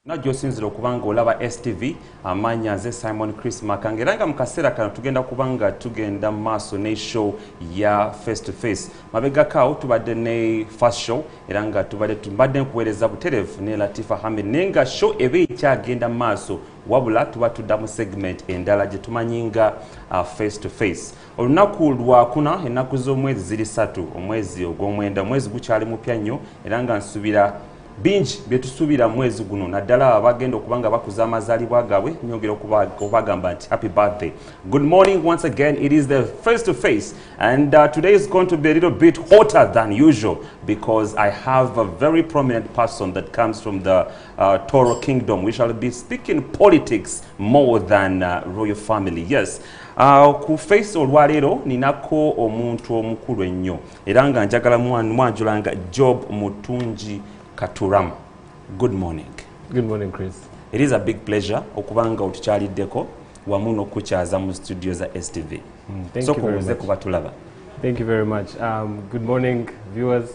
Najjo sinzira okubanga olaba STV amanya nze Simon Chris Makanga era nga mu kaseera kano tugenda kubanga tugenda maaso ne show ya face to face mabegakaawo tubadde ne first show era nga tubadde nkuweereza butereevu ne Latifa Hamid nenga show eba ekyagenda maaso wabula tuba tudda mu segment endala gye tumanyi nga face to face. Olunaku lwakuna ennaku z'omwezi ziri 3 omwezi ogw'omwenda omwezi gukyali mupya nnyo era nga nsubira bingi byetusuubira mwezi guno naddala abagenda okubanga bakuza amazaalibwa gaabwe nyongera okubagamba nti happy birthday. Good morning once again. It is the face to face and today is going to be a little bit hotter than usual because I have a very prominent person that comes from the Toro Kingdom. We shall be speaking politics more than royal family. Yes. Ku face olwaleero ninako omuntu omukulu ennyo era nga njagala mwanjulanga Job Mutungi Katuramu. Good morning. Good morning, Chris. It is a big pleasure okubanga otukyaliddeko wamu n'okukyaza mu studio za STV. Thank you very much. Thank you very much. Good morning, viewers.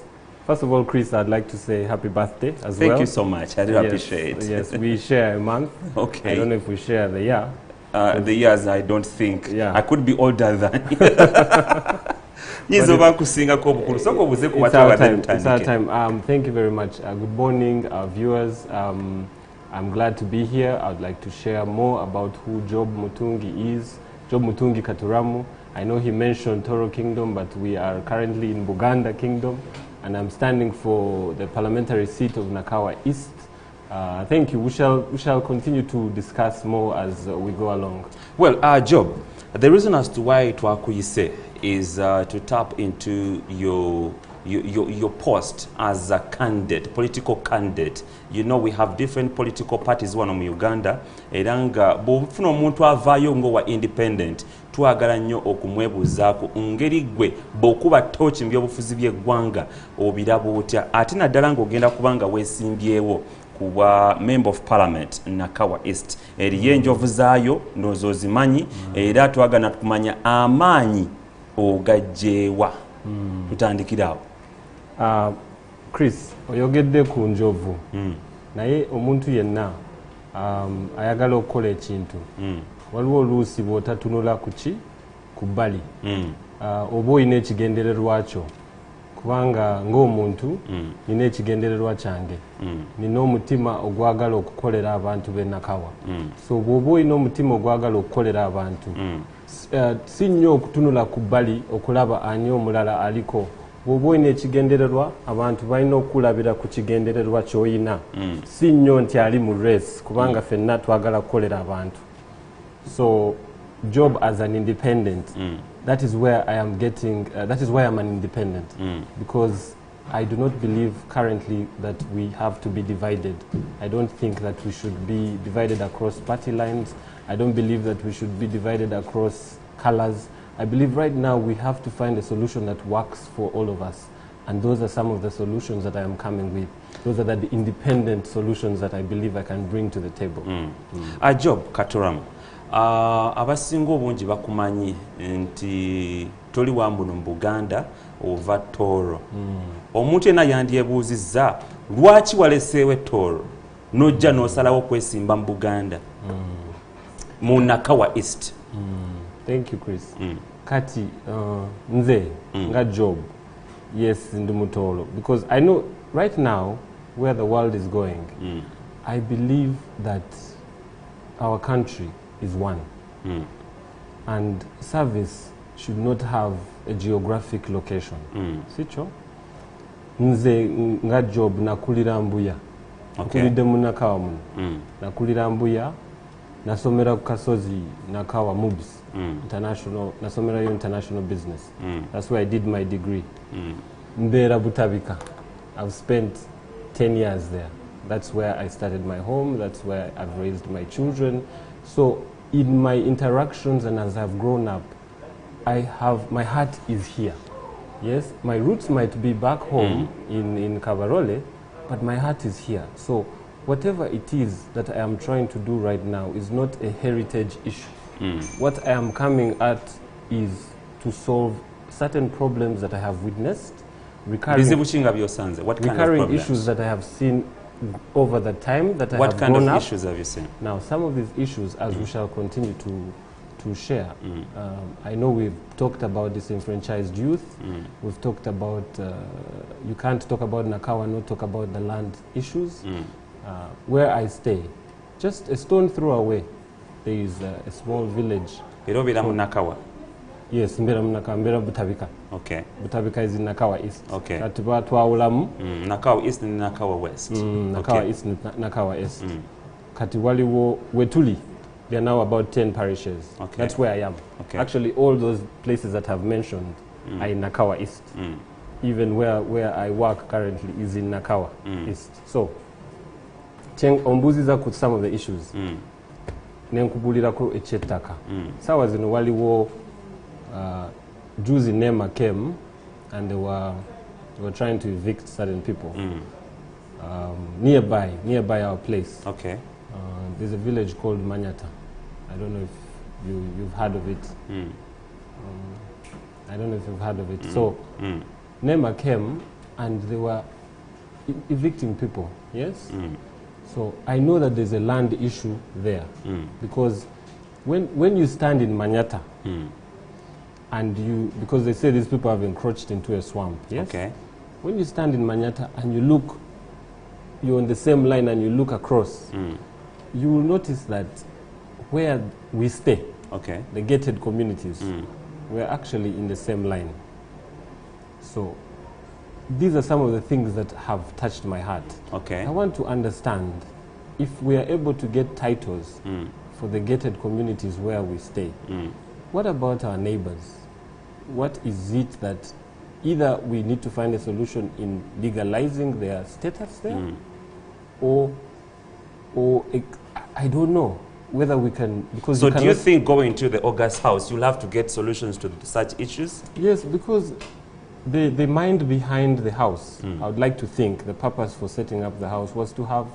First of all, Chris, I'd like to say happy birthday as well. Thank you so much. I do appreciate it. Yes, we share a month. Okay. I don't know if we share the year. The years, I don't think. Yeah. I could be older than It's our time. Thank you very much. Good morning, our viewers. I'm glad to be here. I'd like to share more about who Job Mutungi is. Job Mutungi Katuramu. I know he mentioned Toro Kingdom, but we are currently in Uganda Kingdom, and I'm standing for the parliamentary seat of Nakawa East. Thank you. We shall continue to discuss more as we go along. Well, Job, the reason as to why Twakuyise is to tap into your post as a candidate, political candidate. You know, we have different political parties one in Uganda. Eranga bofuna omuntu avaayo ngo wa independent twagala nnyo okumwebuuzaako ngeri gwe bw'okuba tochi mu byobufuzi by'eggwanga obiraba otya ate naddala ng'ogenda kubanga weesimbyewo kuba member of parliament Nakawa East eriyo enjovu zaayo ndowooza ozimanyi era twagana kumanya amaanyi ogajjeewa tutandikirawo. Chris, oyogedde ku njovu naye omuntu yenna ayagala okukola ekintu waliwo oluusi bw'otatunula ku bbali oba olina ekigendererwa kyo kubanga ng'omuntu nina ekigendererwa kyange nina omutima ogwagala okukolera abantu b'e Nakawa. So bw'oba olina omutima ogwagala okukolera abantu si nnyo okutunula ku bbali okulaba ani omulala aliko. Bw'oba olina ekigendererwa abantu balina okulabira ku kigendererwa ky'olina si nnyo nti ali mu race kubanga ffenna twagala kukolera abantu. So Job as an independent, that is where I am getting, that is why I'm an independent, because I do not believe currently that we have to be divided. I don't think that we should be divided across party lines. I don't believe that we should be divided across colors. I believe right now we have to find a solution that works for all of us. And those are some of the solutions that I am coming with. Those are the independent solutions that I believe I can bring to the table. Job Katuramu. Abasinga obungi bakumanyi nti toli wambuno mu Buganda ova Toro. Omuntu yenna yandyebuuzizza lwaki waleseewo Toro n'ojja n'osalawo kwesimba mu Buganda mu Nakawa East. Thank you, Chris. Kati nze nga Job, yes, ndi mu Toro, because I know right now where the world is going. I believe that our country is one, and service should not have a geographic location. Sicho nze nga Job nakulira Mbuya, nakulidde mu Nakawa muno, nakulira Mbuya, nasomera ku Kasozi Nakawa MUBS international, nasomerayo international business. That's where I did my degree. Mbeera Butabika, I've spent 10 years there. That's where I started my home. That's where I've raised my children. So in my interactions and as I've grown up, my heart is here. Yes, my roots might be back home in Kabarole, but my heart is here. So whatever it is that I am trying to do right now is not a heritage issue. What I am coming at is to solve certain problems that I have witnessed, recurring issues that I have seen over the time that I What have kind grown of up. issues have you seen? Now, some of these issues, as we shall continue to share, I know we've talked about disenfranchised youth. We've talked about, you can't talk about Nakawa, not talk about the land issues. Where I stay, just a stone throw away, there is a small village. Nakawa. Yes, Mbera Butabika. Okay. Butabika is in Nakawa East. Okay. Nakawa East and Nakawa West. Nakawa East and Nakawa East. Kati waliwo Wetuli, there are now about 10 parishes. Okay. That's where I am. Okay. Actually, all those places that I've mentioned are in Nakawa East. Even where I work currently is in Nakawa East. So, ombuziza ku some of the issues. Nenkubulirako echettaka. Sawa zino waliwo Jews in Nema came and they were trying to evict certain people nearby our place. Okay. There's a village called Manyata. I don't know if you've heard of it. I don't know if you've heard of it. So Nema came and they were evicting people. Yes. So I know that there's a land issue there because when you stand in Manyata and because they say these people have encroached into a swamp. Yes. Okay. When you stand in Manyata and you're on the same line and you look across, you will notice that where we stay, okay, the gated communities, we're actually in the same line. So these are some of the things that have touched my heart. Okay. I want to understand if we are able to get titles for the gated communities where we stay. What about our neighbors? What is it that either we need to find a solution in legalizing their status there, or I don't know whether we can, because so do you think going to the August house you'll have to get solutions to such issues? Yes, because the mind behind the house, I would like to think the purpose for setting up the house was to have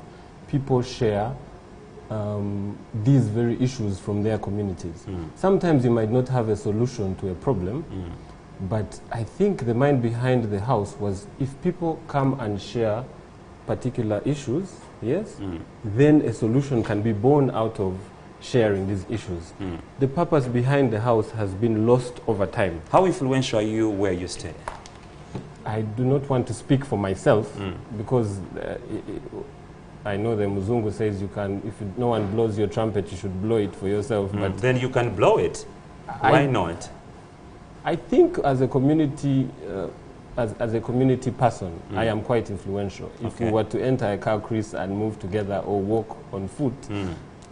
people share these very issues from their communities. Sometimes you might not have a solution to a problem, but I think the mind behind the house was if people come and share particular issues, yes, then a solution can be born out of sharing these issues. The purpose behind the house has been lost over time. How influential are you where you stay? I do not want to speak for myself because I know the Muzungu says you can, if no one blows your trumpet, you should blow it for yourself. But then you can blow it. Why not? I think as a community, as a community person, I am quite influential. If we were to enter a car crease and move together or walk on foot,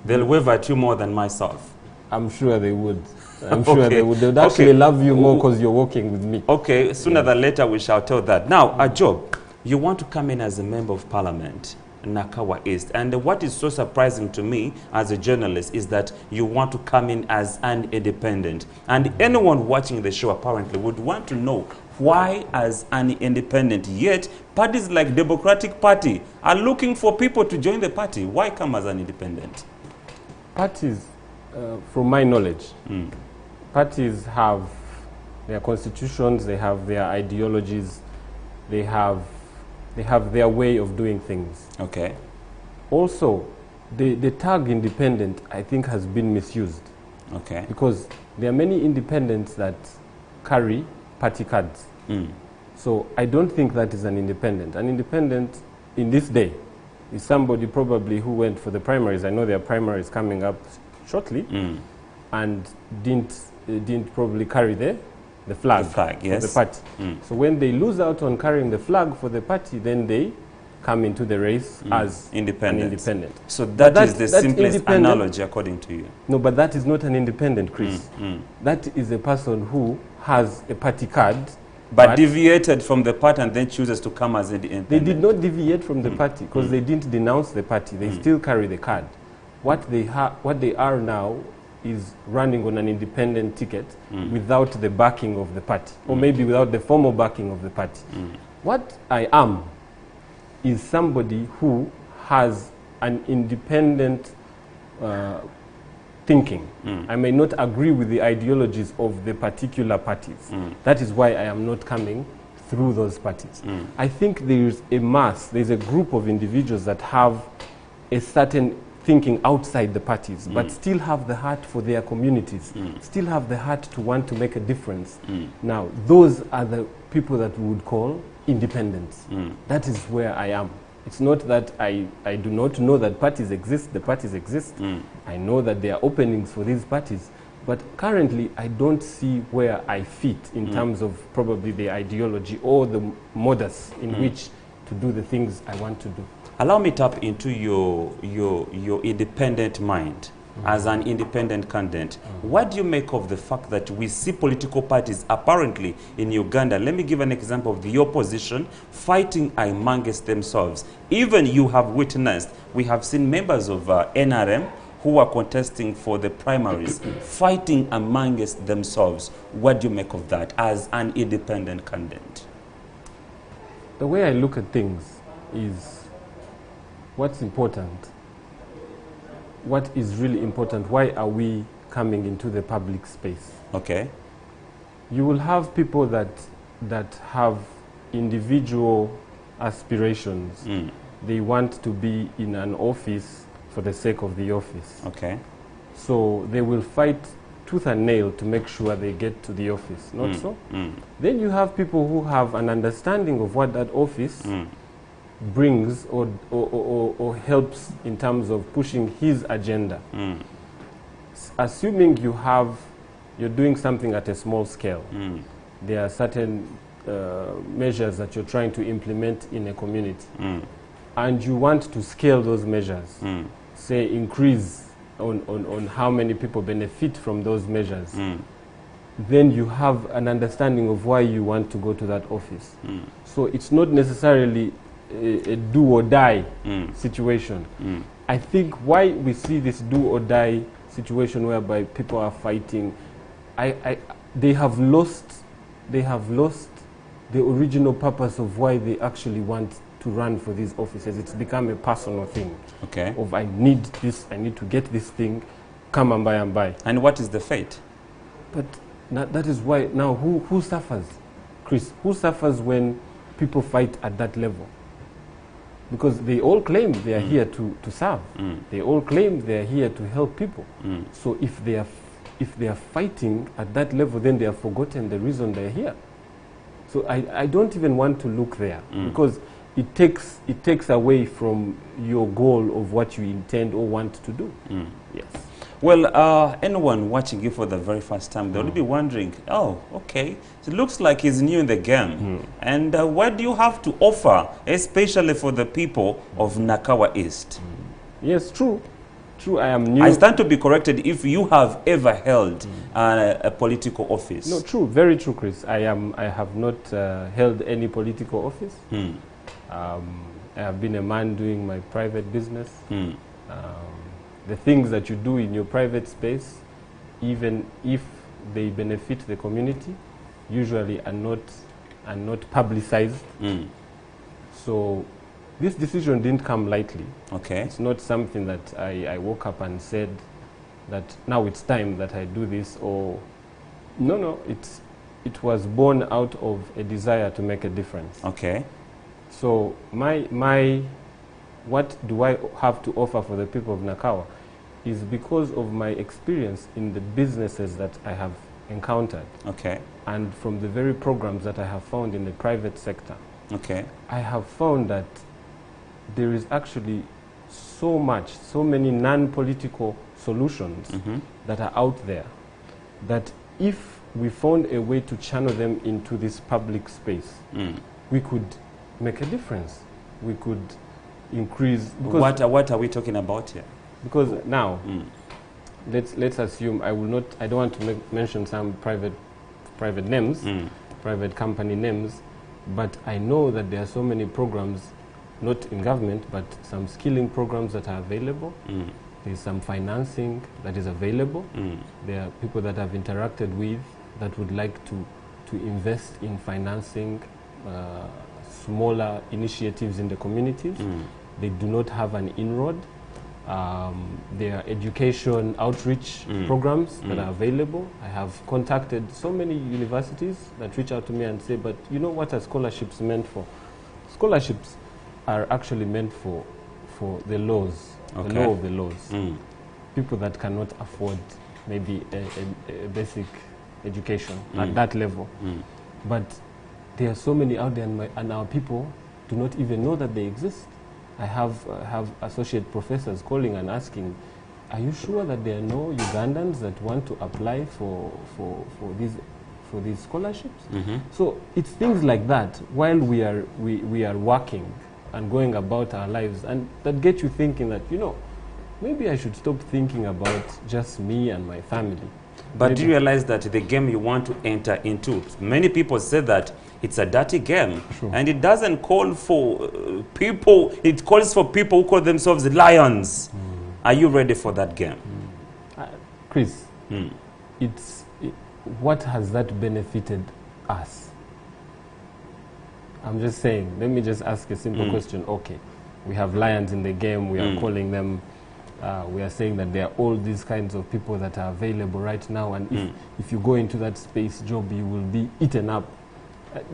they'll wave at you more than myself. I'm sure they would. I'm sure they would. They would actually love you more because you're walking with me. Okay, sooner than later we shall tell that. Now, Job, you want to come in as a member of parliament, Nakawa East. And what is so surprising to me as a journalist is that you want to come in as an independent. And anyone watching the show apparently would want to know why as an independent, yet parties like Democratic Party are looking for people to join the party. Why come as an independent? Parties, from my knowledge, parties have their constitutions, they have their ideologies, they have their way of doing things. Okay. Also, the tag independent, I think, has been misused. Okay. Because there are many independents that carry party cards. So I don't think that is an independent. An independent in this day is somebody probably who went for the primaries. I know there are primaries coming up shortly, and didn't probably carry the flag, yes, for the party. So when they lose out on carrying the flag for the party, then they come into the race as independent. So that is the simplest analogy according to you? No, but that is not an independent, Chris. That is a person who has a party card, but deviated from the party and then chooses to come as independent. They did not deviate from the party because they didn't denounce the party. They still carry the card. What they are now is running on an independent ticket without the backing of the party, or maybe without the formal backing of the party. What I am is somebody who has an independent thinking. I may not agree with the ideologies of the particular parties. That is why I am not coming through those parties. I think there's a group of individuals that have a certain thinking outside the parties, but still have the heart for their communities, still have the heart to want to make a difference. Now, those are the people that we would call independents. That is where I am. It's not that I do not know that parties exist. The parties exist. I know that there are openings for these parties. But currently, I don't see where I fit in terms of probably the ideology or the modus in which to do the things I want to do. Allow me to tap into your independent mind. As an independent candidate, what do you make of the fact that we see political parties apparently in Uganda? Let me give an example of the opposition fighting amongst themselves. Even you have witnessed, we have seen members of NRM who are contesting for the primaries fighting amongst themselves. What do you make of that as an independent candidate? The way I look at things is what's important. What is really important? Why are we coming into the public space? Okay. You will have people that have individual aspirations. They want to be in an office for the sake of the office. Okay. So they will fight tooth and nail to make sure they get to the office, not so? Then you have people who have an understanding of what that office brings or helps in terms of pushing his agenda. Assuming you're doing something at a small scale, there are certain measures that you're trying to implement in a community, and you want to scale those measures, say increase on how many people benefit from those measures, then you have an understanding of why you want to go to that office. So it's not necessarily a do-or-die situation. I think why we see this do-or-die situation whereby people are fighting, they have lost the original purpose of why they actually want to run for these offices. It's become a personal thing. Okay. Of I need this, I need to get this thing, come and buy and buy. And what is the fate? But that is why now who suffers, Chris? Who suffers when people fight at that level? Because they all claim they are here to serve. They all claim they are here to help people. So if they are fighting at that level, then they have forgotten the reason they are here. So I don't even want to look there because it takes away from your goal of what you intend or want to do. Yes. Well, anyone watching you for the very first time, they'll be wondering, oh, okay, so it looks like he's new in the game. And what do you have to offer, especially for the people of Nakawa East? Yes, true. True, I am new. I stand to be corrected if you have ever held a political office. No, true, very true, Chris. I have not held any political office. I have been a man doing my private business. The things that you do in your private space, even if they benefit the community, usually are not publicized. So this decision didn't come lightly. Okay. It's not something that I woke up and said that now it's time that I do this, or no, it was born out of a desire to make a difference. Okay. So what do I have to offer for the people of Nakawa is because of my experience in the businesses that I have encountered. Okay. And from the very programs that I have found in the private sector. Okay. I have found that there is actually so many non-political solutions that are out there, that if we found a way to channel them into this public space, we could make a difference. We could increase. What are we talking about here? Because now, let's assume I don't want to mention some private names, private company names, but I know that there are so many programs, not in government, but some skilling programs that are available. There's some financing that is available. There are people that I've interacted with that would like to invest in financing smaller initiatives in the communities. They do not have an inroad. There are education outreach programs that are available. I have contacted so many universities that reach out to me and say, but you know what are scholarships meant for? Scholarships are actually meant for the laws, the law of the laws. People that cannot afford maybe a basic education at that level. But there are so many out there, and our people do not even know that they exist. I have associate professors calling and asking, are you sure that there are no Ugandans that want to apply for these scholarships? So it's things like that while we are working and going about our lives, and that get you thinking that, you know, maybe I should stop thinking about just me and my family. But do you realize that the game you want to enter into, many people say that it's a dirty game, and it doesn't call for people, it calls for people who call themselves lions. Are you ready for that game? Chris, what has that benefited us? I'm just saying, let me just ask a simple question. Okay, we have lions in the game, we are calling them, we are saying that there are all these kinds of people that are available right now, and if you go into that space job, you will be eaten up.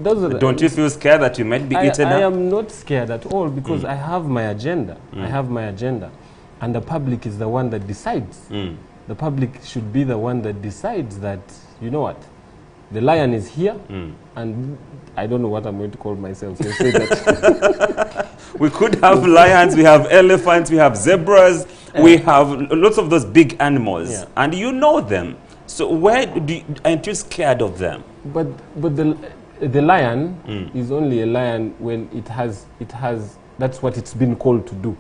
Don't you feel scared that you might be eaten up? I am not scared at all, because I have my agenda. I have my agenda. And the public is the one that decides. The public should be the one that decides that, you know what, the lion is here, and I don't know what I'm going to call myself. So say that. We could have lions, we have elephants, we have zebras, we have lots of those big animals, and you know them. So why aren't you scared of them? But the lion is only a lion when it has, that's what it's been called to do.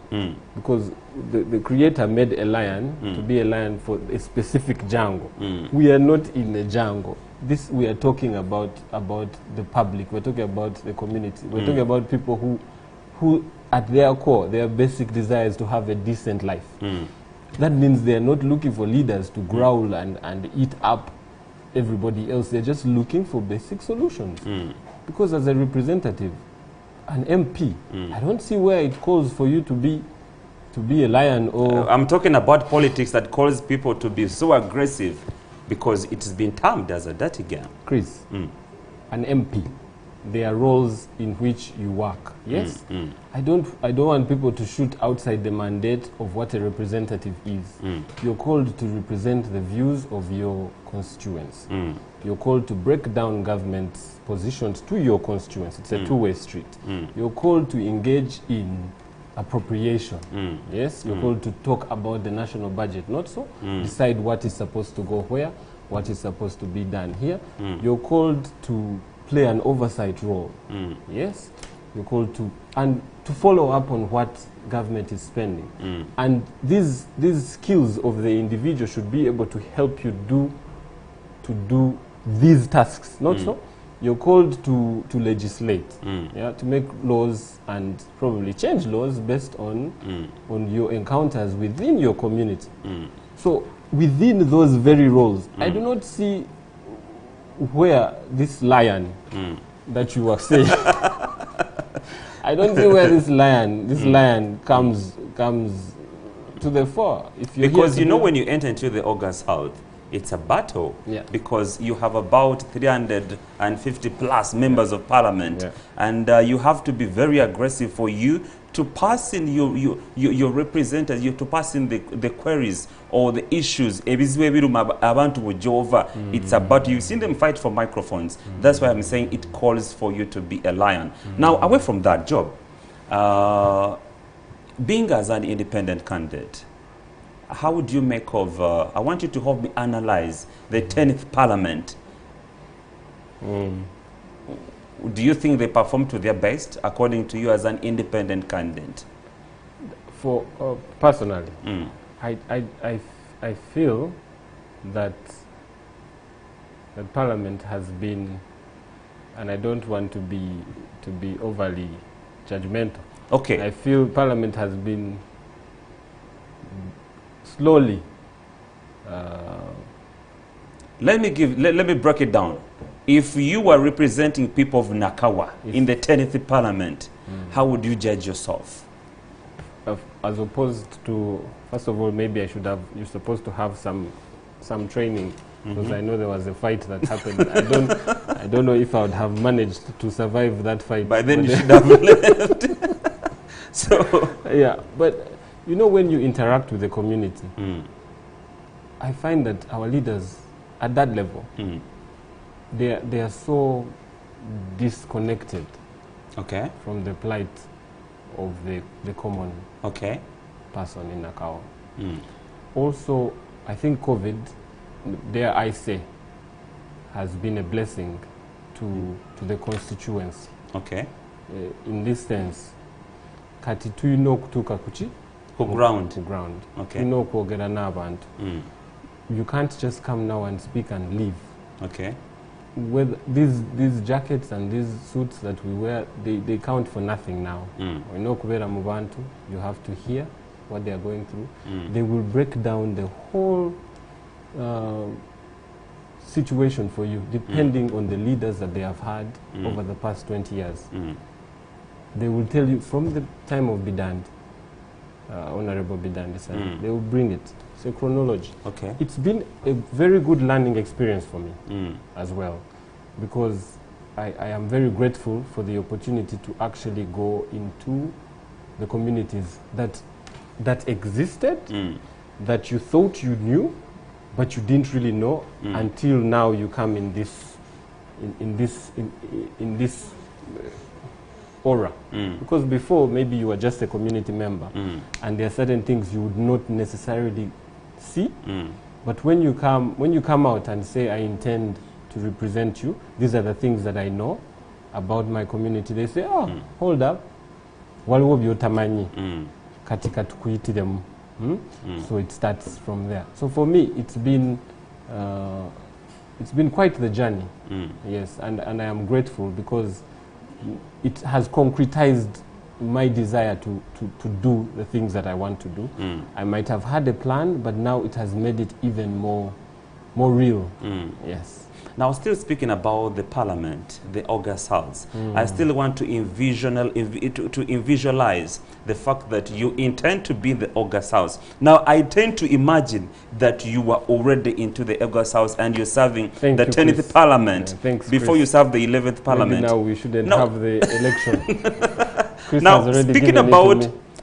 Because the creator made a lion to be a lion for a specific jungle. We are not in a jungle. This, we are talking about the public, we're talking about the community, we're talking about people who at their core, their basic desire is to have a decent life. That means they are not looking for leaders to growl and eat up everybody else. They're just looking for basic solutions. Because as a representative, an MP, I don't see where it calls for you to be a lion or... I'm talking about politics that calls people to be so aggressive because it has been termed as a dirty game. Chris, an MP, there are roles in which you work. Yes? I don't want people to shoot outside the mandate of what a representative is. You're called to represent the views of your constituents. You're called to break down government's positions to your constituents. It's a two-way street. You're called to engage in appropriation. Yes? You're called to talk about the national budget, not so? Decide what is supposed to go where, what is supposed to be done here. You're called to play an oversight role. Yes? You're called to follow up on what government is spending. And these skills of the individual should be able to help you to do these tasks, not so? You're called to legislate, to make laws and probably change laws based on your encounters within your community. So within those very roles, I do not see where this lion that you are saying, I don't see where this lion comes to the fore. Because you know, when you enter into the August Health, it's a battle, because you have about 350 plus members of parliament, and you have to be very aggressive for you to pass in your representatives, to pass in the queries or the issues. It's about, you've seen them fight for microphones. That's why I'm saying it calls for you to be a lion. Now, away from that job, being as an independent candidate, how would you make of, I want you to help me analyze the 10th parliament. Do you think they performed to their best, according to you, as an independent candidate? For personally, I feel that Parliament has been, and I don't want to be overly judgmental. Okay. I feel Parliament has been slowly. Let me break it down. If you were representing people of Nakawa in the 10th Parliament, how would you judge yourself? as opposed to, first of all, maybe you're supposed to have some training, because I know there was a fight that happened. I don't know if I would have managed to survive that fight. By then you should have left. So yeah, but you know, when you interact with the community, I find that our leaders at that level, they are so disconnected from the plight of the common person in Nakawa. Also, I think COVID, dare I say, has been a blessing to the constituency. In this sense, kati tuyino kutuka kuchi ku ground. Tuyino kwogera n'abantu. You can't just come now and speak and leave. With these jackets and these suits that we wear, they count for nothing now. We know kubera mu bantu, you have to hear what they are going through. They will break down the whole situation for you, depending on the leaders that they have had over the past 20 years. They will tell you from the time of Bidand, Honorable Bidand, they will bring it. It's a chronology. It's been a very good learning experience for me as well, because I am very grateful for the opportunity to actually go into the communities that existed, that you thought you knew, but you didn't really know until now you come in this aura. Because before, maybe you were just a community member, and there are certain things you would not necessarily see. But when you come out and say, I intend to represent you, these are the things that I know about my community, they say, oh, hold up, waliwo byotamanyi katika tukuyitiremu. So it starts from there. So for me, it's been quite the journey. Yes, and I am grateful because it has concretized my desire to do the things that I want to do. I might have had a plan, but now it has made it even more real. Yes. Now, still speaking about the parliament, the August House, I still want to visualize the fact that you intend to be in the August House. Now, I tend to imagine that you were already into the August House and you're serving the 10th parliament before you serve the 11th parliament. Maybe now we shouldn't have the election. Chris now, has already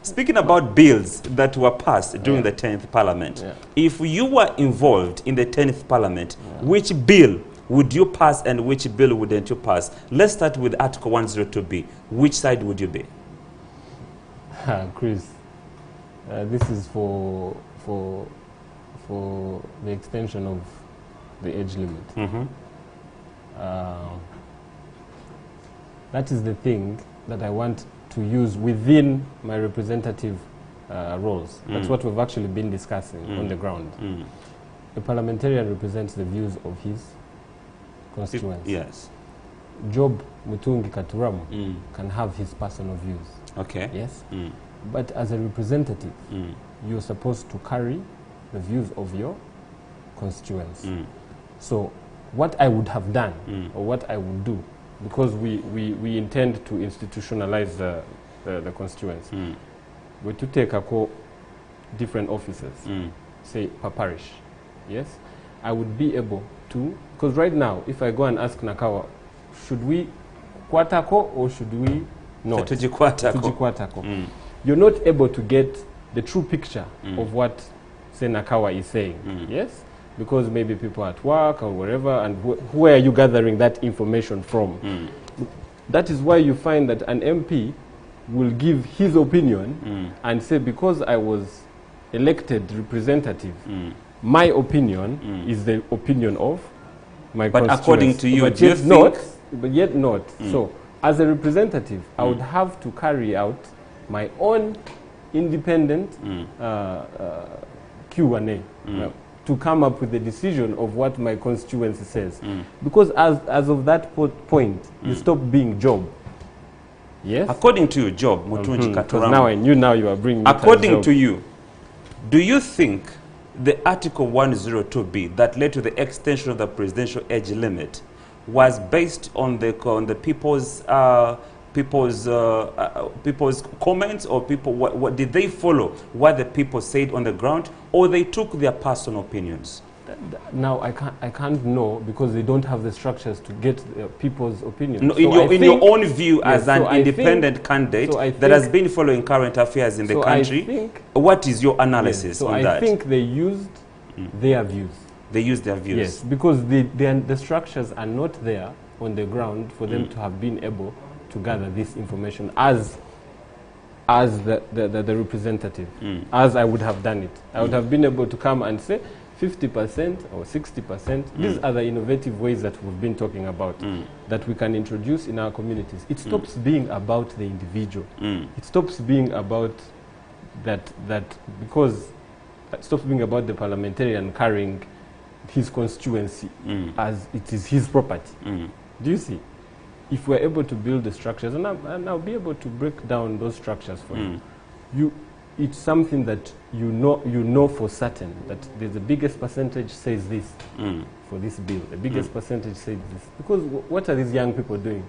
speaking about bills that were passed during the 10th parliament, if you were involved in the 10th parliament, which bill would you pass and which bill wouldn't you pass? Let's start with Article 102B. Which side would you be? Chris, this is for the extension of the age limit. That is the thing that I want to use within my representative roles. That's what we've actually been discussing on the ground. The parliamentarian represents the views of his constituency. Yes. Job Mutungi Katuramu can have his personal views. Yes. But as a representative, you're supposed to carry the views of your constituency. So what I would have done, or what I would do, because we intend to institutionalize the constituency, we're to take different offices, say per parish. Yes. I would be able to, because right now, if I go and ask Nakawa, should we kwatako or should we not? Tujikwatako. You're not able to get the true picture of what, say, Nakawa is saying. Yes? Because maybe people are at work or wherever, and where are you gathering that information from? That is why you find that an MP will give his opinion and say, because I was elected representative, my opinion is the opinion of my But according to you, but yet not. So, as a representative, I would have to carry out my own independent Q&A to come up with the decision of what my constituency says. Because as of that point, you stop being Job. Yes? According to you, Job Mutungi Katuramu. Now I knew now you are bringing according to you, do you think the Article 102B that led to the extension of the presidential age limit was based on the people's people's comments, or people what did they follow what the people said on the ground, or they took their personal opinions? Now I can't know, because they don't have the structures to get people's opinions. No, so in your own view, yes, as an independent candidate that has been following current affairs in the country, what is your analysis on that? I think they used their views. They used their views. Yes, because the structures are not there on the ground for them to have been able to gather this information as the representative, as I would have done it. I would have been able to come and say 50% or 60%. These are the innovative ways that we've been talking about that we can introduce in our communities. It stops being about the individual. It stops being about because it stops being about the parliamentarian carrying his constituency as it is his property. Do you see? If we're able to build the structures, and I'll be able to break down those structures for you. It's something that you know for certain that the biggest percentage says this for this bill. The biggest percentage says this. Because what are these young people doing?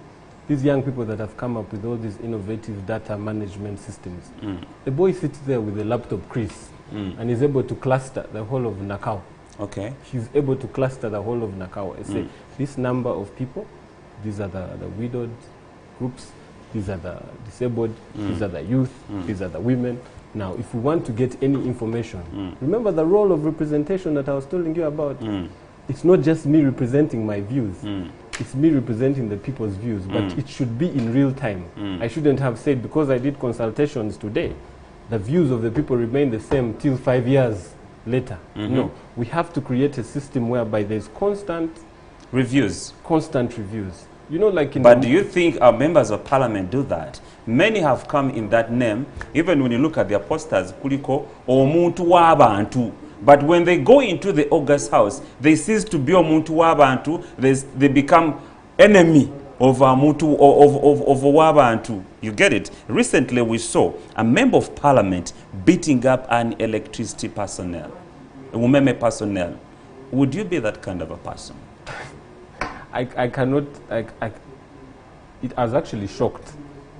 These young people that have come up with all these innovative data management systems. The boy sits there with a laptop, Chris, and is able to cluster the whole of Nakawa. Okay. He's able to cluster the whole of Nakawa and say, this number of people, these are the widowed groups, these are the disabled, these are the youth, these are the women. Now, if we want to get any information, remember the role of representation that I was telling you about. It's not just me representing my views. It's me representing the people's views, but it should be in real time. I shouldn't have said, because I did consultations today, the views of the people remain the same till 5 years later. No, we have to create a system whereby there's constant reviews. You know, like in but do you think our members of parliament do that? Many have come in that name. Even when you look at their posters, kuliko omuntu w'abantu. But when they go into the August House, they cease to be omuntu w'abantu. They become enemy of omuntu of w'abantu. You get it? Recently, we saw a member of parliament beating up an electricity personnel, a umeme personnel. Would you be that kind of a person? I cannot. It has actually shocked,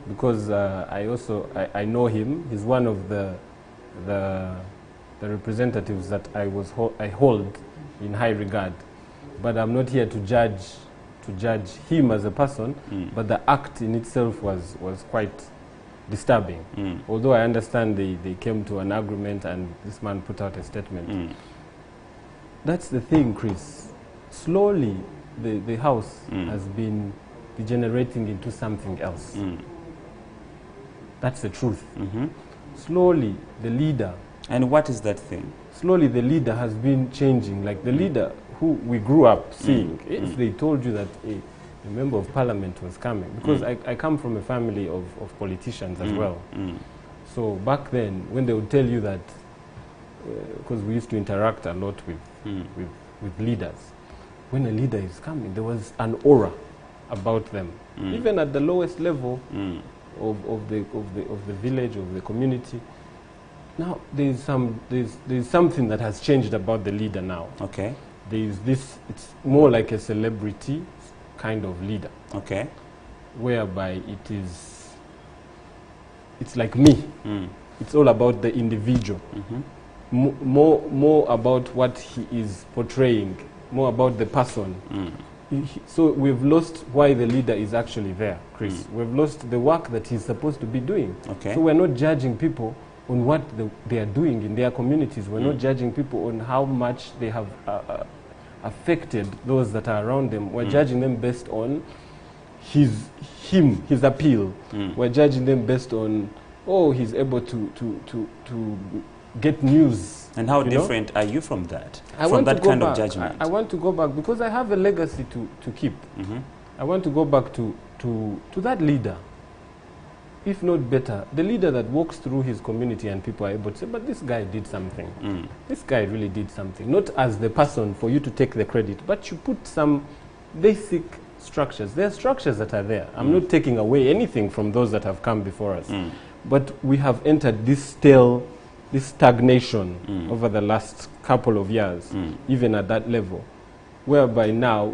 because I know him. He's one of the representatives that I hold in high regard. But I'm not here to judge him as a person. But the act in itself was quite disturbing. Although I understand they came to an agreement and this man put out a statement. That's the thing, Chris. Slowly, the house has been degenerating into something else. That's the truth. Slowly, the leader... And what is that thing? Slowly, the leader has been changing. Like the leader who we grew up seeing. If they told you that a member of parliament was coming, because I come from a family of politicians as well. So back then, when they would tell you that, because we used to interact a lot with leaders, when a leader is coming, there was an aura about them. Even at the lowest level of the village, of the community. Now there's something that has changed about the leader now. Okay. There's this, it's more like a celebrity kind of leader. Okay. Whereby it's like me. It's all about the individual. More about what he is portraying, more about the person. So we've lost why the leader is actually there, Chris. We've lost the work that he's supposed to be doing. Okay. So we're not judging people on what they are doing in their communities. We're not judging people on how much they have affected those that are around them. We're judging them based on his appeal. We're judging them based on, oh, he's able to get news. And how different are you from that? Of judgment? I want to go back because I have a legacy to keep. I want to go back to that leader. If not better, the leader that walks through his community and people are able to say, but this guy did something. This guy really did something. Not as the person for you to take the credit, but you put some basic structures. There are structures that are there. I'm not taking away anything from those that have come before us. But we have entered this stagnation over the last couple of years, even at that level, whereby now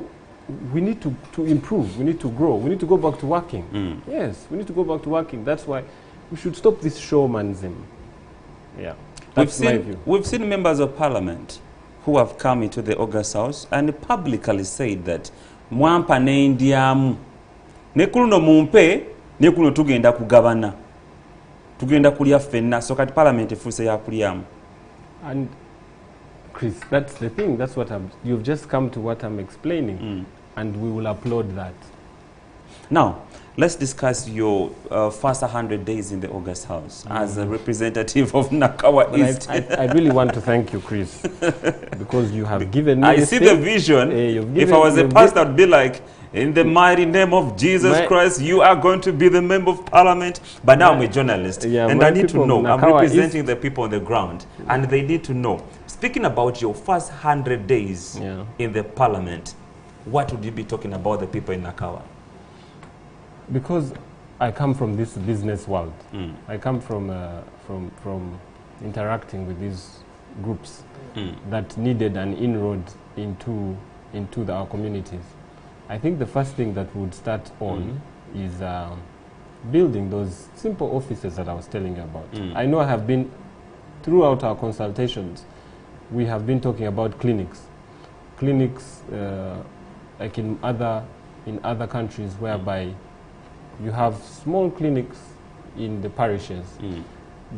we need to improve, we need to grow, we need to go back to working. Yes, we need to go back to working. That's why we should stop this showmanism. Yeah, that's my view. We've seen members of parliament who have come into the August House and publicly said that mwampa ne indiamu nekuluno mumpe nekuno tugenda kugabana tugenda kulya ffenna so kati parliament efuse ya kulyamu. And Chris, that's the thing. That's what you've just come to what I'm explaining, and we will applaud that. Now, let's discuss your first 100 days in the August House as a representative of Nakawa East. I really want to thank you, Chris, because you have given me I see the vision. If I was a pastor, I'd be like, in the mighty name of Jesus Christ, you are going to be the member of parliament. But now I'm a journalist, and I need to know. I'm representing the people on the ground, and they need to know. Speaking about your first 100 days in the parliament, what would you be talking about the people in Nakawa? Because I come from this business world. I come from interacting with these groups that needed an inroad into our communities. I think the first thing that would start on is building those simple offices that I was telling you about. I know I have been, throughout our consultations, we have been talking about clinics. Clinics like in other countries whereby you have small clinics in the parishes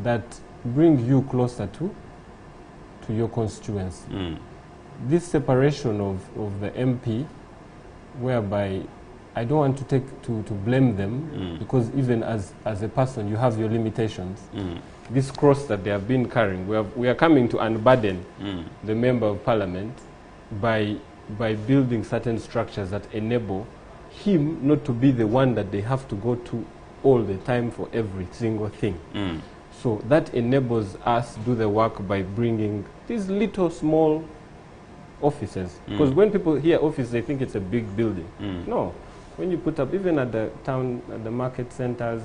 that bring you closer to your constituency. This separation of the MP, whereby I don't want to blame them because even as a person you have your limitations. This cross that they have been carrying, we are coming to unburden the member of parliament by building certain structures that enable him not to be the one that they have to go to all the time for every single thing. So that enables us to do the work by bringing these little small offices. Because when people hear office, they think it's a big building. No. When you put up, even at the town, at the market centers,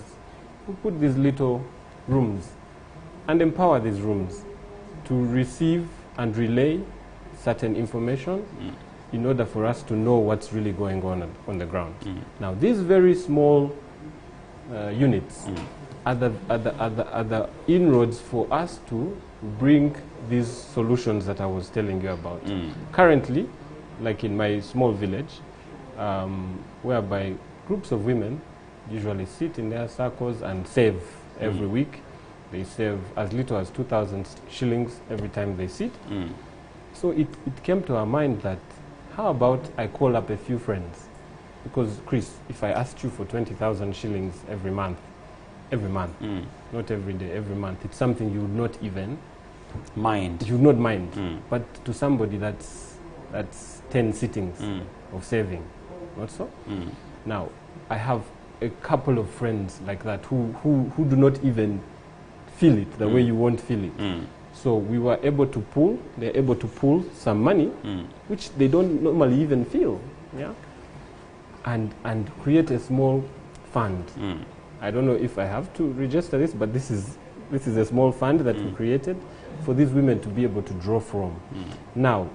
we put these little rooms and empower these rooms to receive and relay certain information in order for us to know what's really going on the ground. Now, these very small units are the inroads for us to bring these solutions that I was telling you about. Currently, like in my small village, whereby groups of women usually sit in their circles and save every week. They save as little as 2,000 shillings every time they sit. So it came to our mind that, how about I call up a few friends? Because, Chris, if I asked you for 20,000 shillings every month, not every day, every month, it's something you would not even mind. You would not mind. But to somebody that's 10 sittings of saving, not so? Now, I have a couple of friends like that who do not even feel it the way you won't feel it. So we were able to they're able to pull some money, which they don't normally even feel, and create a small fund. I don't know if I have to register this, but this is a small fund that we created for these women to be able to draw from. Now,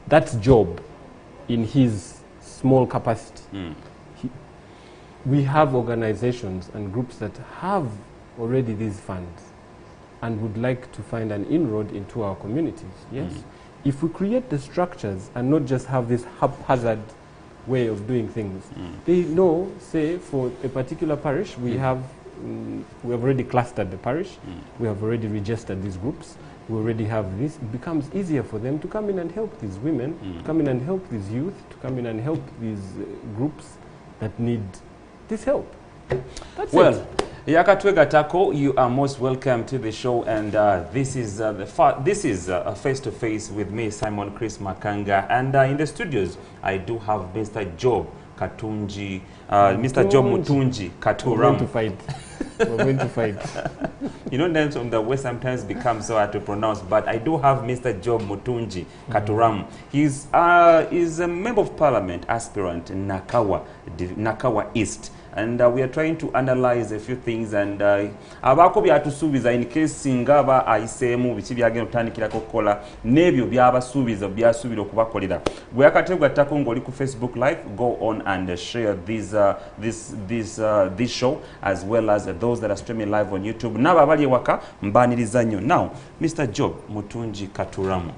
that's Job in his small capacity. We have organizations and groups that have already these funds and would like to find an inroad into our communities. Yes. If we create the structures and not just have this haphazard way of doing things, they know, say, for a particular parish, we have already clustered the parish, we have already registered these groups, we already have this. It becomes easier for them to come in and help these women, to come in and help these youth, to come in and help these groups that need this help. That's it. Yakatwega Tako, you are most welcome to the show, and this is a face-to-face with me, Simon Chris Makanga, and in the studios I do have Mr. Job Mutungi Katuramu. We're going to fight. We're going to fight. You know, names from the West sometimes become so hard to pronounce, but I do have Mr. Job Mutungi Katuramu. He's a member of parliament, aspirant in Nakawa East. and we are trying to analyze a few things, and abako byatusuubiza in case singa aba ayiseemu biki byagenda kutandikirako kukola n'ebyo byabasuubiza byasuubira okubakolera. Bwe akategattako ng'oli ku Facebook live, go on and share this show as well as those that are streaming live on YouTube. N'abo abali ewaka mbaaniriza nnyo. Now, Mr. Job Mutungi Katuramu,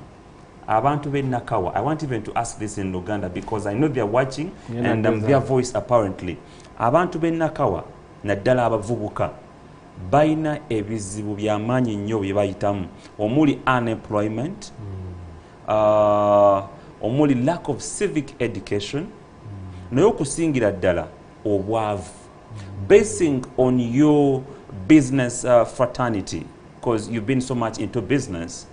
abantu be Nakawa, I want even to ask this in Uganda because I know they are watching and their voice apparently. Abantu be Nakawa naddala abavubuka bayina ebizibu by'amaanyi nnyo bye bayitamu, omuli unemployment, omuli lack of civic education, naye okusingira ddala obwavu. Basing on your business fraternity, because you've been so much into business,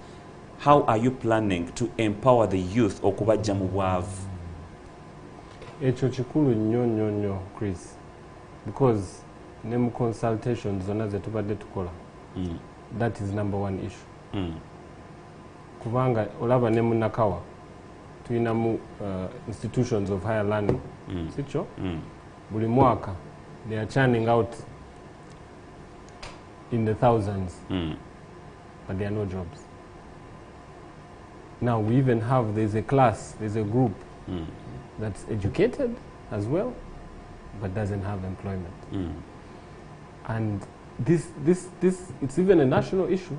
how are you planning to empower the youth okubajja mu bwavu? Ekyo kikulu nnyo Chris, because ne mu consultations zonna ze tubadde tukola, that is number one issue. Kubanga olaba ne mu Nakawa tuyinamu institutions of higher learning, sikyo? Buli mwaka they are churning out in the thousands, but there are no jobs. Now we even have, there's a group that's educated as well, but doesn't have employment. And this, it's even a national issue.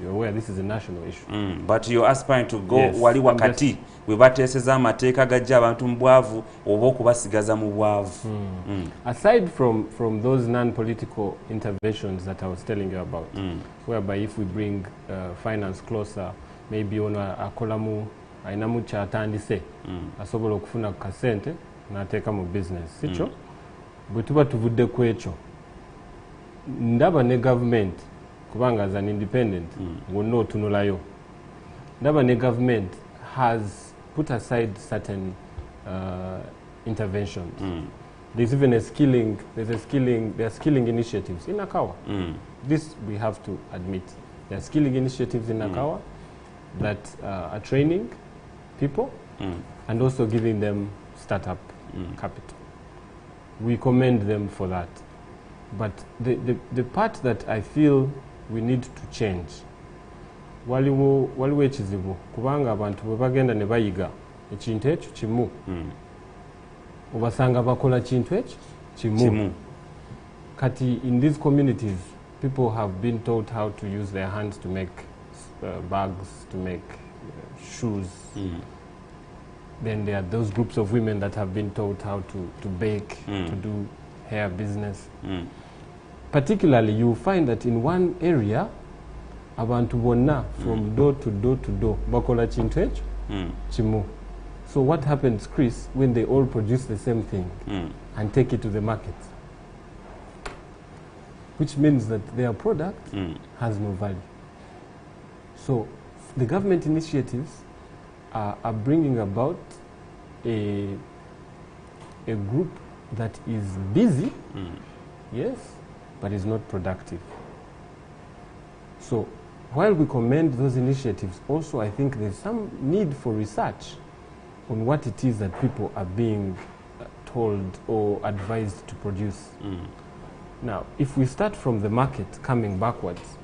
You're aware this is a national issue. But you're aspiring to go wali wakati we bateeseza amateeka gajja abantu mu bwavu oba okubasigaza mu bwavu. Aside from those non-political interventions that I was telling you about, whereby if we bring finance closer, maybe ono akolamu ayinamu kyatandise asobola okufuna ku kasente n'ateeka mu business, sikyo? Bwe tuba tuvudde ku ekyo, ndaba ne government, kubanga as an independent, wonna otunulayo, ndaba ne government has put aside certain interventions. There's even there are skilling initiatives in Nakawa. This we have to admit. There are skilling initiatives in Nakawa that are training people and also giving them startup capital. We commend them for that. But the part that I feel we need to change, waliwo ekizibu kubanga abantu bwe bagenda ne bayiga ekintu ekyo kimu, obasanga bakola kintu ekyo kimu. Kati in these communities people have been taught how to use their hands to make bags, to make shoes. Then there are those groups of women that have been taught how to bake, to do hair business. Particularly, you find that in one area, abantu bonna from door to door to door, bakola kintu ekyo kimu. So what happens, Chris, when they all produce the same thing and take it to the market? Which means that their product has no value. So the government initiatives are bringing about a group that is busy, yes, but is not productive. So while we commend those initiatives, also I think there's some need for research on what it is that people are being told or advised to produce. Now, if we start from the market coming backwards,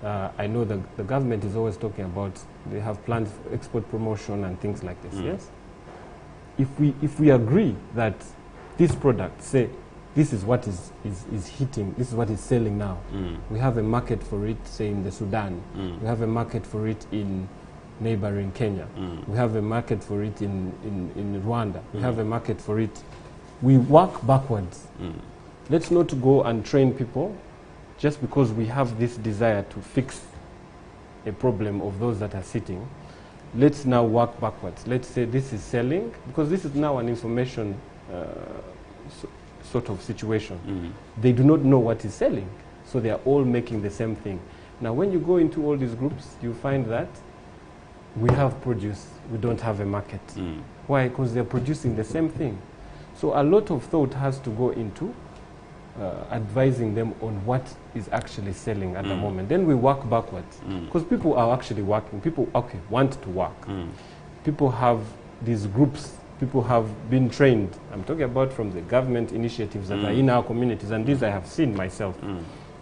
I know the government is always talking about, they have plans for export promotion and things like this, yes? If we agree that this product, say, this is what is hitting, this is what is selling now. We have a market for it, say, in the Sudan. We have a market for it in neighboring Kenya. We have a market for it in Rwanda. We have a market for it. We work backwards. Let's not go and train people just because we have this desire to fix a problem of those that are sitting. Let's now work backwards. Let's say this is selling, because this is now an information sort of situation. They do not know what is selling, so they are all making the same thing. Now when you go into all these groups, you find that we have produce, we don't have a market. Why? Because they're producing the same thing. So a lot of thought has to go into advising them on what is actually selling at the moment. Then we work backwards, because people are actually working. People want to work. People have these groups people have been trained. I'm talking about from the government initiatives that are in our communities, and these I have seen myself.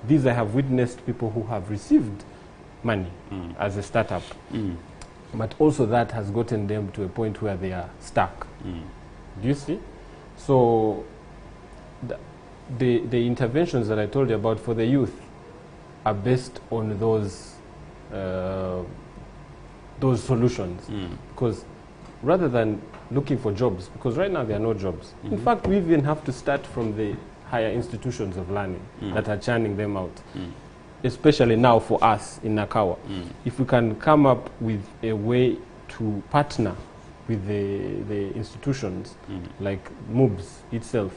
These I have witnessed people who have received money as a startup, but also that has gotten them to a point where they are stuck. Do you see? So the interventions that I told you about for the youth are based on those solutions, because rather than looking for jobs, because right now there are no jobs. In fact, we even have to start from the higher institutions of learning that are churning them out, especially now for us in Nakawa. If we can come up with a way to partner with the institutions like MOOBS itself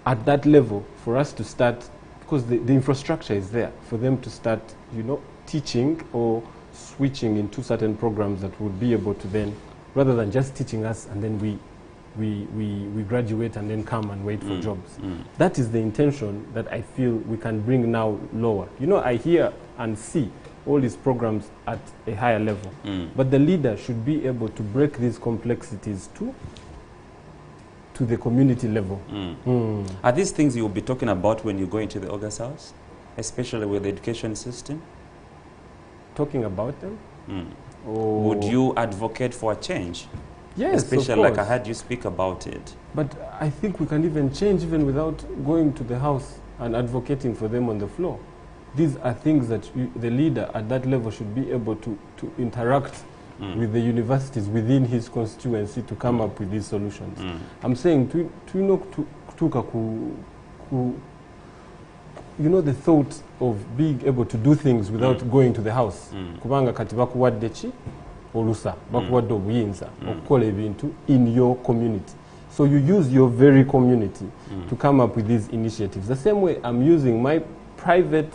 at that level, for us to start, because the infrastructure is there for them to start, you know, teaching or switching into certain programs that would be able to then, rather than just teaching us and then we graduate and then come and wait for jobs. That is the intention that I feel we can bring now lower. You know, I hear and see all these programs at a higher level, but the leader should be able to break these complexities to the community level. Are these things you'll be talking about when you go into the August House, especially with the education system? Talking about them? Or would you advocate for a change? Yes, especially like I heard you speak about it. But I think we can even change even without going to the house and advocating for them on the floor. These are things that the leader at that level should be able to interact with the universities within his constituency to come up with these solutions. I'm saying you know, the thought of being able to do things without going to the house. Kubanga kati bakuwadde ki olusa bakuwadde obuyinza okukola ebintu in your community. So you use your very community to come up with these initiatives. The same way I'm using my private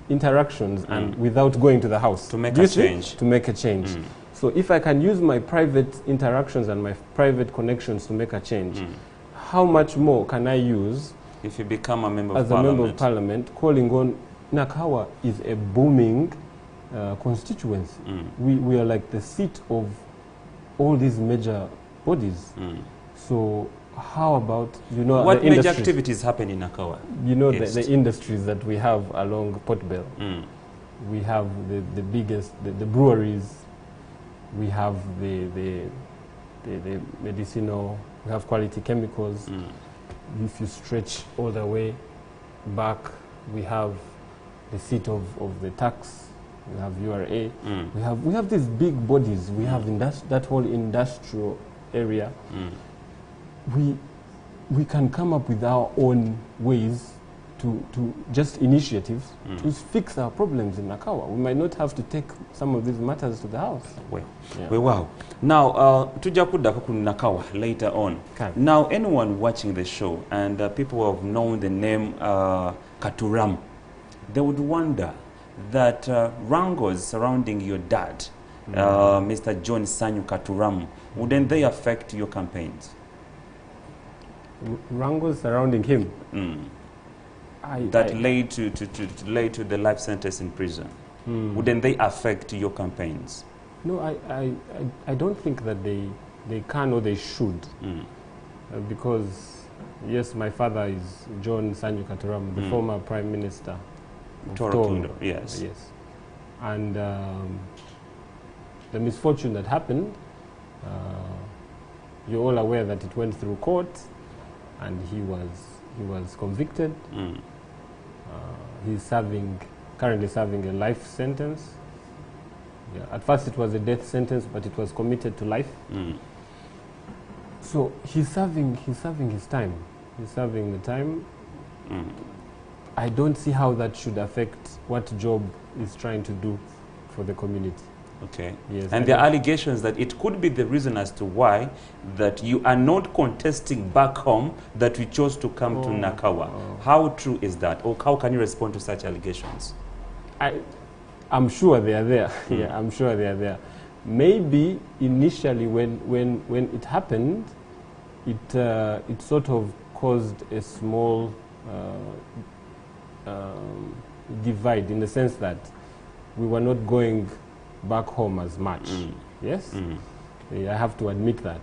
interactions and without going to the house to make a change. To make a change. So if I can use my private interactions and my private connections to make a change, how much more can I use if you become a member of parliament? As a member of parliament, calling on Nakawa is a booming constituency. We are like the seat of all these major bodies. So how about, you know, what major activities happen in Nakawa? You know, the industries that we have along Port Bell. We have the biggest, the breweries. We have the medicinal, we have quality chemicals. If you stretch all the way back, we have the seat of the tax, we have URA, we have these big bodies, we have that whole industrial area. We can come up with our own ways to just initiatives to fix our problems in Nakawa. We might not have to take some of these matters to the house. Well, wow. Now, tuja kudako ku Nakawa later on. Now, anyone watching the show and people who have known the name Katuramu, they would wonder that wrangles surrounding your dad, Mr. John Sanyu Katuramu, wouldn't they affect your campaigns? Wrangles surrounding him? That led to the life sentence in prison. Wouldn't they affect your campaigns? No, I don't think that they can or they should. Because, yes, my father is John Sanyu Katuramu, the former Prime Minister of Toronto. Yes. And the misfortune that happened, you're all aware that it went through court and he was convicted. He's currently serving a life sentence. At first it was a death sentence, but it was committed to life. So he's serving his time. He's serving the time. I don't see how that should affect what Job is trying to do for the community. Okay. Yes, and there are allegations that it could be the reason as to why that you are not contesting back home, that we chose to come to Nakawa. How true is that? Or how can you respond to such allegations? I'm sure they are there. Yeah, I'm sure they are there. Maybe initially when it happened, it sort of caused a small divide, in the sense that we were not going back home as much. Yes? I have to admit that.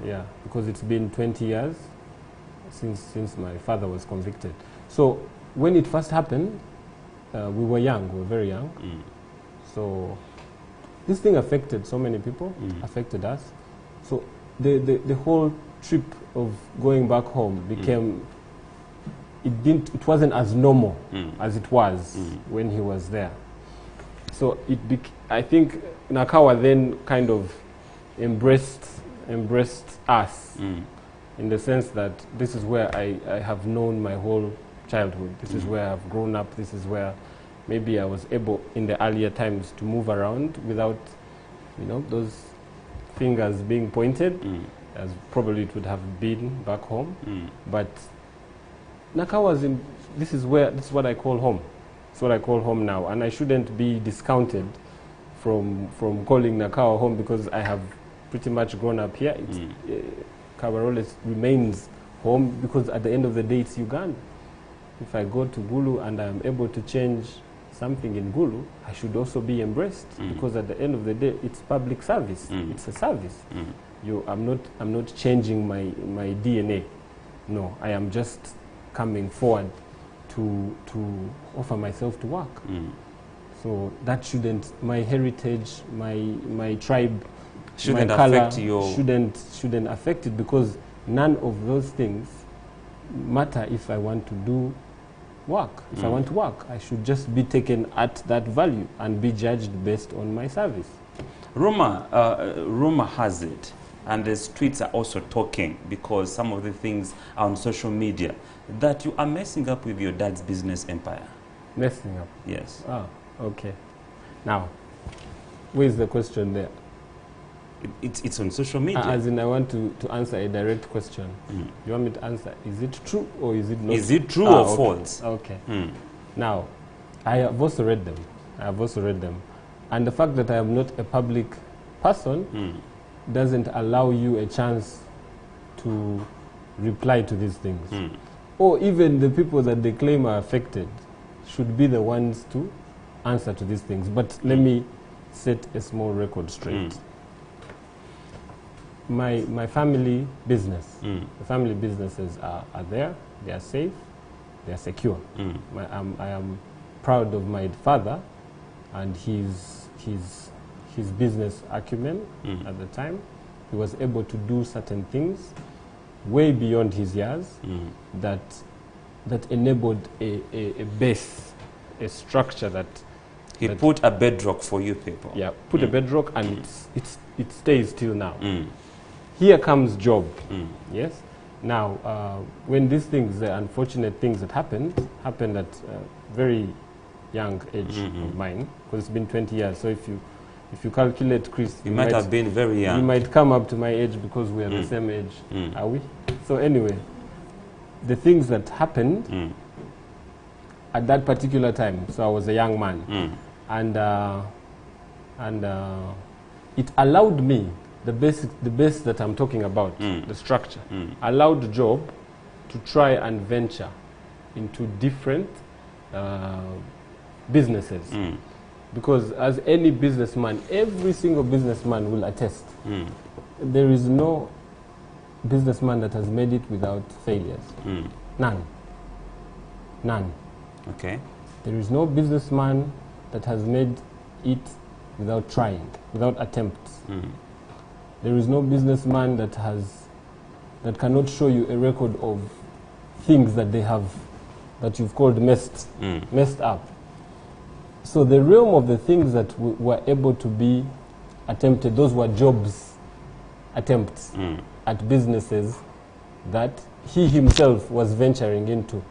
Yeah, because it's been 20 years since my father was convicted. So when it first happened, we were young, we were very young. So this thing affected so many people, affected us. So the whole trip of going back home became, it wasn't as normal as it was when he was there. So I think Nakawa then kind of embraced us in the sense that this is where I have known my whole childhood. This is where I've grown up. This is where maybe I was able in the earlier times to move around without, you know, those fingers being pointed, as probably it would have been back home. But Nakawa's this is what I call home. It's what I call home now, and I shouldn't be discounted from calling Nakawa home because I have pretty much grown up here. Kabarole remains home because at the end of the day it's Uganda. If I go to Gulu and I'm able to change something in Gulu, I should also be embraced because at the end of the day it's public service. It's a service. I'm not changing my DNA. No, I am just coming forward to offer myself to work. So that shouldn't, my heritage, my tribe, shouldn't my color affect your shouldn't affect it, because none of those things matter if I want to do work. If I want to work, I should just be taken at that value and be judged based on my service. Rumor has it, and the streets are also talking, because some of the things are on social media, that you are messing up with your dad's business empire. Messing up? Yes. Ah, okay. Now, where's the question there? It's on social media. As in, I want to answer a direct question. You want me to answer, is it true or is it not? Is it true or okay. false? Okay. Now, I have also read them. And the fact that I am not a public person doesn't allow you a chance to reply to these things. Or even the people that they claim are affected should be the ones to answer to these things. But let me set a small record straight. My family business, the family businesses are there, they are safe, they are secure. I am proud of my father and his business acumen at the time. He was able to do certain things way beyond his years that enabled a base, a structure that he put a bedrock for you people. Yeah, put a bedrock, and it stays till now. Here comes job. Yes. Now, when these things, the unfortunate things that happened at a very young age of mine, because it's been 20 years. So if you calculate, Chris, you might have been very young. You might come up to my age because we are the same age. Are we? So anyway, the things that happened at that particular time. So I was a young man, and it allowed me. The base that I'm talking about, the structure, allowed job to try and venture into different businesses. Because as any businessman, every single businessman will attest, there is no businessman that has made it without failures. None. Okay. There is no businessman that has made it without trying, without attempts. There is no businessman that cannot show you a record of things that that you've called messed up. So the realm of the things that were able to be attempted, those were jobs attempts at businesses that he himself was venturing into.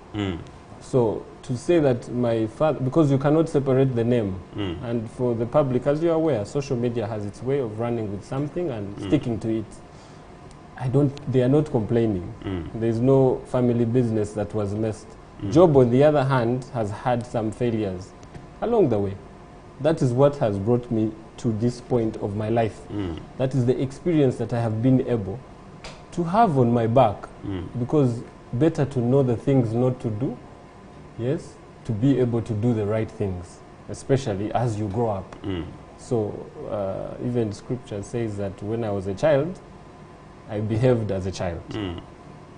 So to say that my father, because you cannot separate the name, and for the public, as you're aware, social media has its way of running with something and sticking to it. They are not complaining. There's no family business that was messed. Job, on the other hand, has had some failures along the way. That is what has brought me to this point of my life. That is the experience that I have been able to have on my back, because better to know the things not to do, yes, to be able to do the right things, especially as you grow up. So even scripture says that when I was a child, I behaved as a child.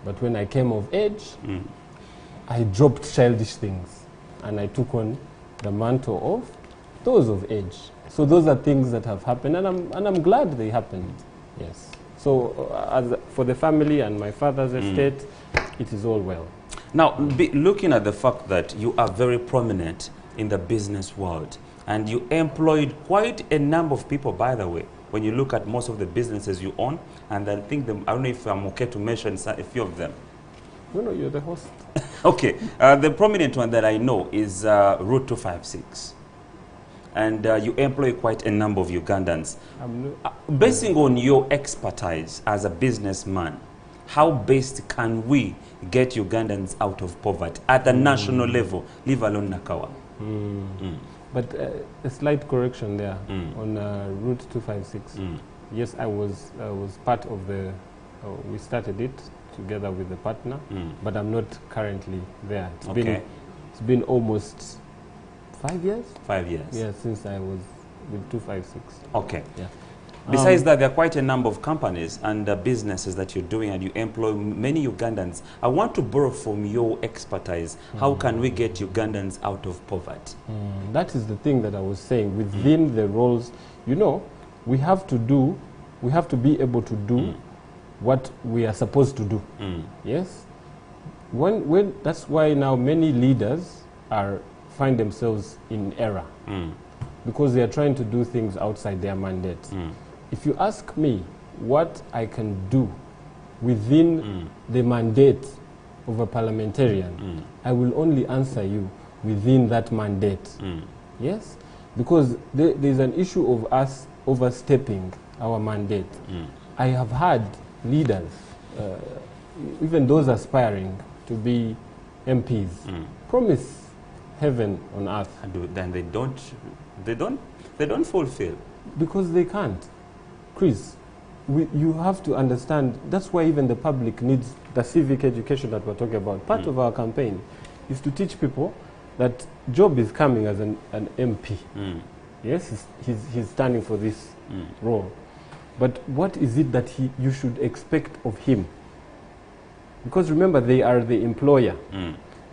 But when I came of age, I dropped childish things and I took on the mantle of those of age. So those are things that have happened, and I'm glad they happened. Yes. So for the family and my father's estate, it is all well. Now, looking at the fact that you are very prominent in the business world, and you employed quite a number of people, by the way, when you look at most of the businesses you own, and I think I don't know if I'm okay to mention a few of them. No, you're the host. Okay. The prominent one that I know is Route 256. And you employ quite a number of Ugandans. Basing on your expertise as a businessman, how best can we get Ugandans out of poverty at the national level, leave alone Nakawa? But a slight correction there on Route 256. Yes, I was part of the, we started it together with the partner, but I'm not currently there. It's been almost 5 years? 5 years. Yeah, since I was with 256. Okay. Yeah. Besides that, there are quite a number of companies and businesses that you're doing, and you employ many Ugandans. I want to borrow from your expertise. How can we get Ugandans out of poverty? That is the thing that I was saying. Within the roles, you know, we have to be able to do what we are supposed to do. Yes? When that's why now many leaders find themselves in error because they are trying to do things outside their mandate. If you ask me what I can do within the mandate of a parliamentarian, I will only answer you within that mandate. Yes? Because there's an issue of us overstepping our mandate. I have had leaders, even those aspiring to be MPs, promise heaven on earth. Then they don't fulfill. Because they can't. Chris, you have to understand, that's why even the public needs the civic education that we're talking about. Part of our campaign is to teach people that Job is coming as an MP. Yes, he's standing for this role. But what is it that you should expect of him? Because remember, they are the employer.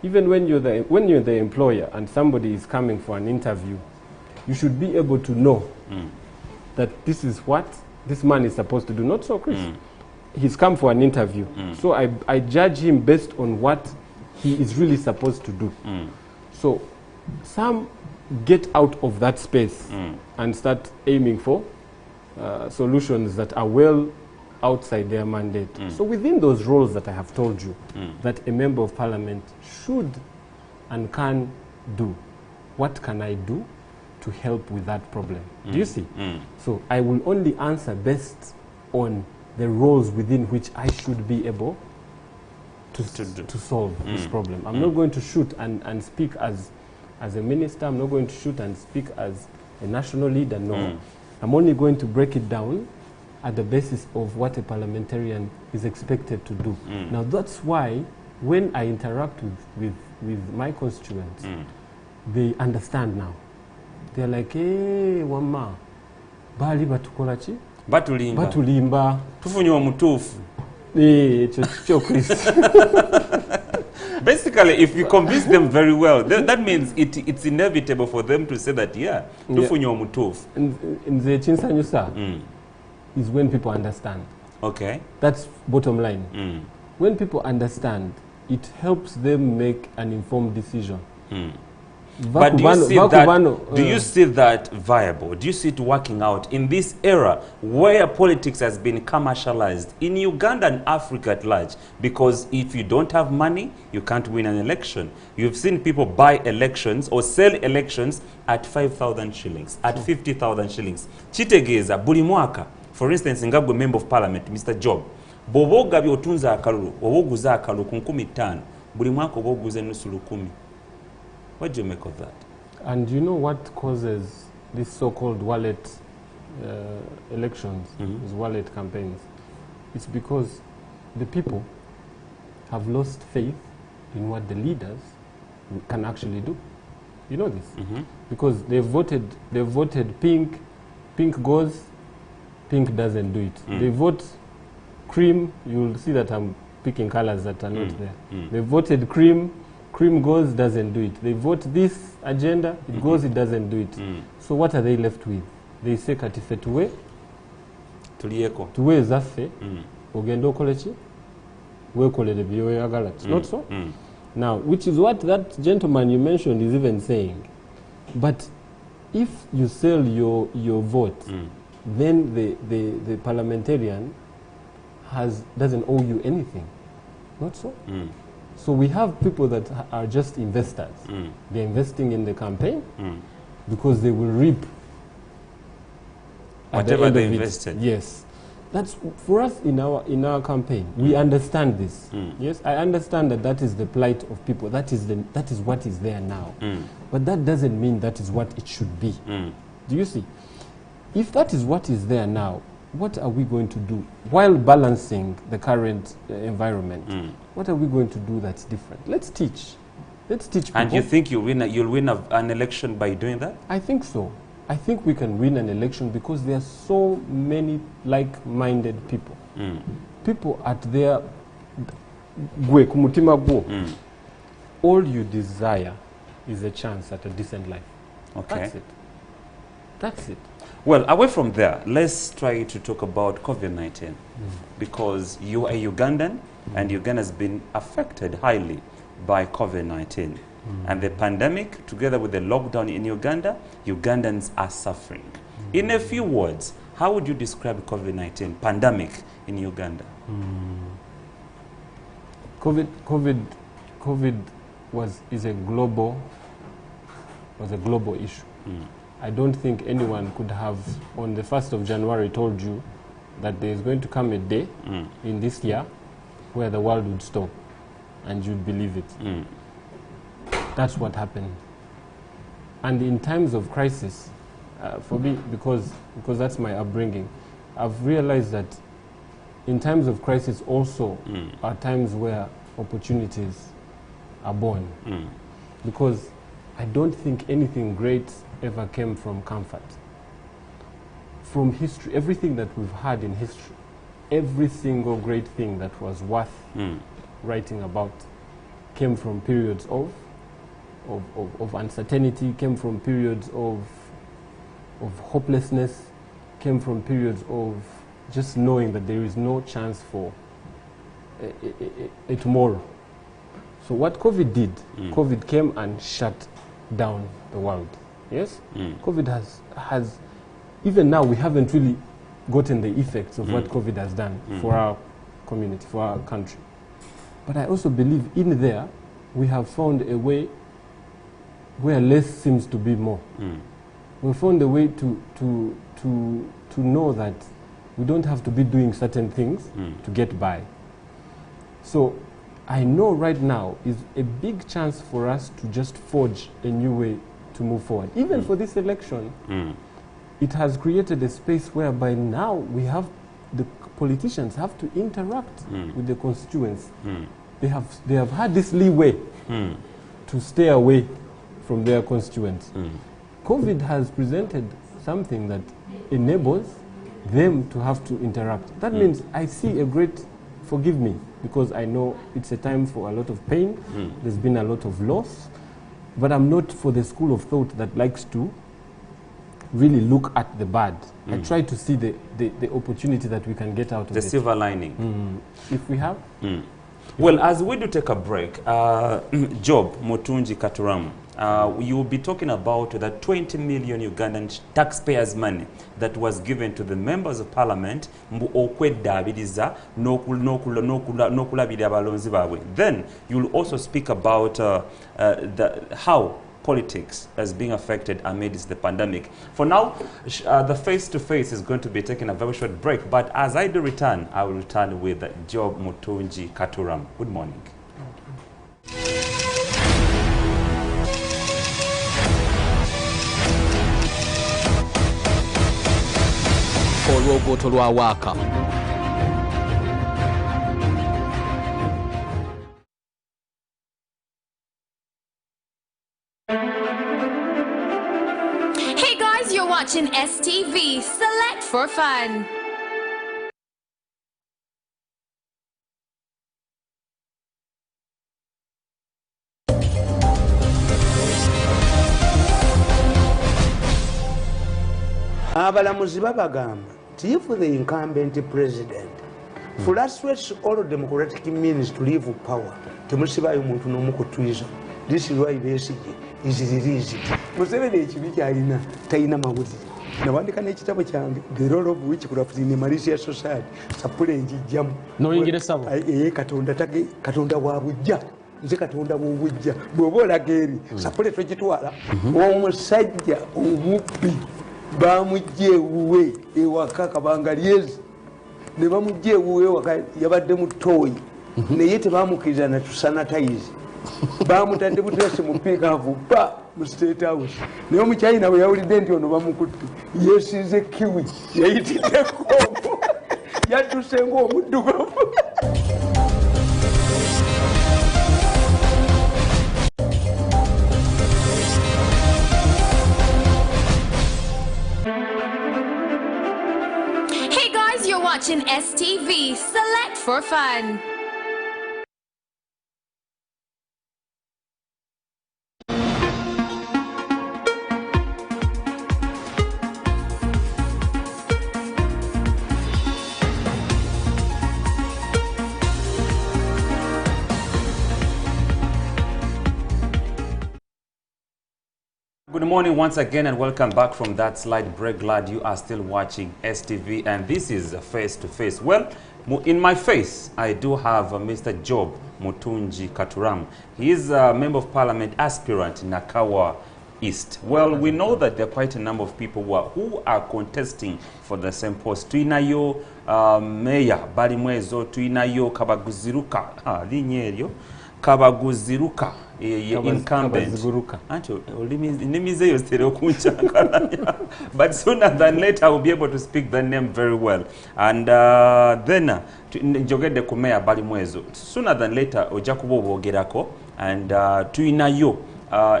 Even when you're the employer and somebody is coming for an interview, you should be able to know that this is what this man is supposed to do. Not so, Chris. He's come for an interview. So I judge him based on what he is really supposed to do. So some get out of that space and start aiming for solutions that are well outside their mandate. So within those roles that I have told you, that a member of parliament should and can do, what can I do to help with that problem? Do you see? So I will only answer based on the roles within which I should be able to solve this problem. I'm not going to shoot and speak as a minister. I'm not going to shoot and speak as a national leader. No. I'm only going to break it down at the basis of what a parliamentarian is expected to do. Now that's why when I interact with my constituents, they understand now. They're like, hey, wama, bali batukola chi? Batulimba. Tufunyo mutufu. Chris. Basically, if you convince them very well, that means it's inevitable for them to say that, yeah, tufunyo mutufu. In the chinsanyusa is when people understand. Okay. That's bottom line. When people understand, it helps them make an informed decision. But do you see that viable? Do you see it working out in this era where politics has been commercialized in Uganda and Africa at large? Because if you don't have money, you can't win an election. You've seen people buy elections or sell elections at 5,000 shillings, at 50,000 shillings. Chitegeza, buli mwaka, for instance, ngabwe member of parliament, Mr. Job, boboga byotunza akalulu, oboguza akalulu ku 15, buli mwaka oboguza nusu lukumi. What do you make of that? And you know what causes these so-called wallet elections, these wallet campaigns? It's because the people have lost faith in what the leaders can actually do. You know this? Because they voted pink pink goes, pink doesn't do it. They vote cream, you'll see that I'm picking colors that are not there. They voted cream, cream goes, doesn't do it. They vote this agenda, it goes, it doesn't do it. So what are they left with? They say katife tuwe zaffe ogenda okole ki wekolere byoyagala. It's not so. Now, which is what that gentleman you mentioned is even saying. But if you sell your vote, then the parliamentarian doesn't owe you anything. Not so. So we have people that are just investors. They're investing in the campaign because they will reap whatever they invested. Yes. That's for us in our campaign. We understand this. Yes, I understand that is the plight of people. That is what is there now. But that doesn't mean that is what it should be. Do you see? If that is what is there now, what are we going to do while balancing the current environment? What are we going to do that's different? Let's teach. Let's teach people. And you think you'll win an election by doing that? I think so. I think we can win an election because there are so many like-minded people. People at their all you desire is a chance at a decent life. Okay. That's it. That's it. Well, away from there, let's try to talk about COVID-19 because you are Ugandan and Uganda has been affected highly by COVID-19. And the pandemic, together with the lockdown in Uganda, Ugandans are suffering. In a few words, how would you describe COVID-19 pandemic in Uganda? COVID is a global issue. I don't think anyone could have, on the 1st of January, told you that there is going to come a day in this year where the world would stop, and you'd believe it. That's what happened. And in times of crisis, for me, because that's my upbringing, I've realized that in times of crisis also are times where opportunities are born. Because I don't think anything great ever came from comfort. From history, everything that we've had in history, every single great thing that was worth writing about came from periods of uncertainty, came from periods of hopelessness, came from periods of just knowing that there is no chance for a tomorrow. So what COVID did, COVID came and shut down the world. Yes? COVID has, even now we haven't really gotten the effects of what COVID has done for our community, for our country. But I also believe in there we have found a way where less seems to be more. We found a way to know that we don't have to be doing certain things to get by. So I know right now is a big chance for us to just forge a new way to move forward. Even for this election, it has created a space whereby now we have, the politicians have to interact with the constituents. They have had this leeway to stay away from their constituents. COVID has presented something that enables them to have to interact. That means I see a great, forgive me, because I know it's a time for a lot of pain, there's been a lot of loss, but I'm not for the school of thought that likes to really look at the bad. I try to see the opportunity that we can get out of it. The silver lining. If we have. Well, as we do take a break, Job Mutungi Katuramu, you will be talking about the 20 million Ugandan taxpayers' money that was given to the members of parliament. Then you'll also speak about how politics is being affected amidst the pandemic. For now, the face-to-face is going to be taking a very short break, but as I do return, I will return with Job Mutungi Katuramu. Good morning. Olwogoto lwa waaka. watching STV. Select for fun. Abalamuzi babagamba nti if the incumbent president frustrates all democratic means to leave power, temusibayo muntu n'omu ku treason. This is why Besigye is released. Museveni ekibi kyalina talina mawulire. Nawandika n'ekitabo kyange the role of witchcraft in a malicious society. Sapule njijjamu. Noyingire sabo. Katonda wa bujja. Nze Katonda w'obujja. Bw'oba olaga eri sapule togitwala. Omusajja omubbi bamujja ewuwe ewaka kabanga lyezi ne bamujja ewuwe ewaka yabadde mu ttooyi naye tebamukkiriza na tusanitize bamutadde butese mu piikaavu pa mu State House naye omukyayina bwe yawulidde nti ono bamukutte yeesize kiwi yayitiddeko yadduse ng'omuddugavu. You're watching STV. Select for fun. Good morning once again and welcome back from that slight break. Glad you are still watching STV and this is Face to Face. Well, in my face I do have Mr. Job Mutungi Katuramu. He is a Member of Parliament aspirant in Nakawa East. Well, we know that there are quite a number of people who are contesting for the same post. Tuinayo Mayor Balimwezo, tuinayo Kabaguziruka, linye Kabaguziruka. Incumbent. But sooner than later I will be able to speak the name very well. And then njogedde ku Mayor Balimwezo. Sooner than later ojja kuba obwogerako and tuyinayo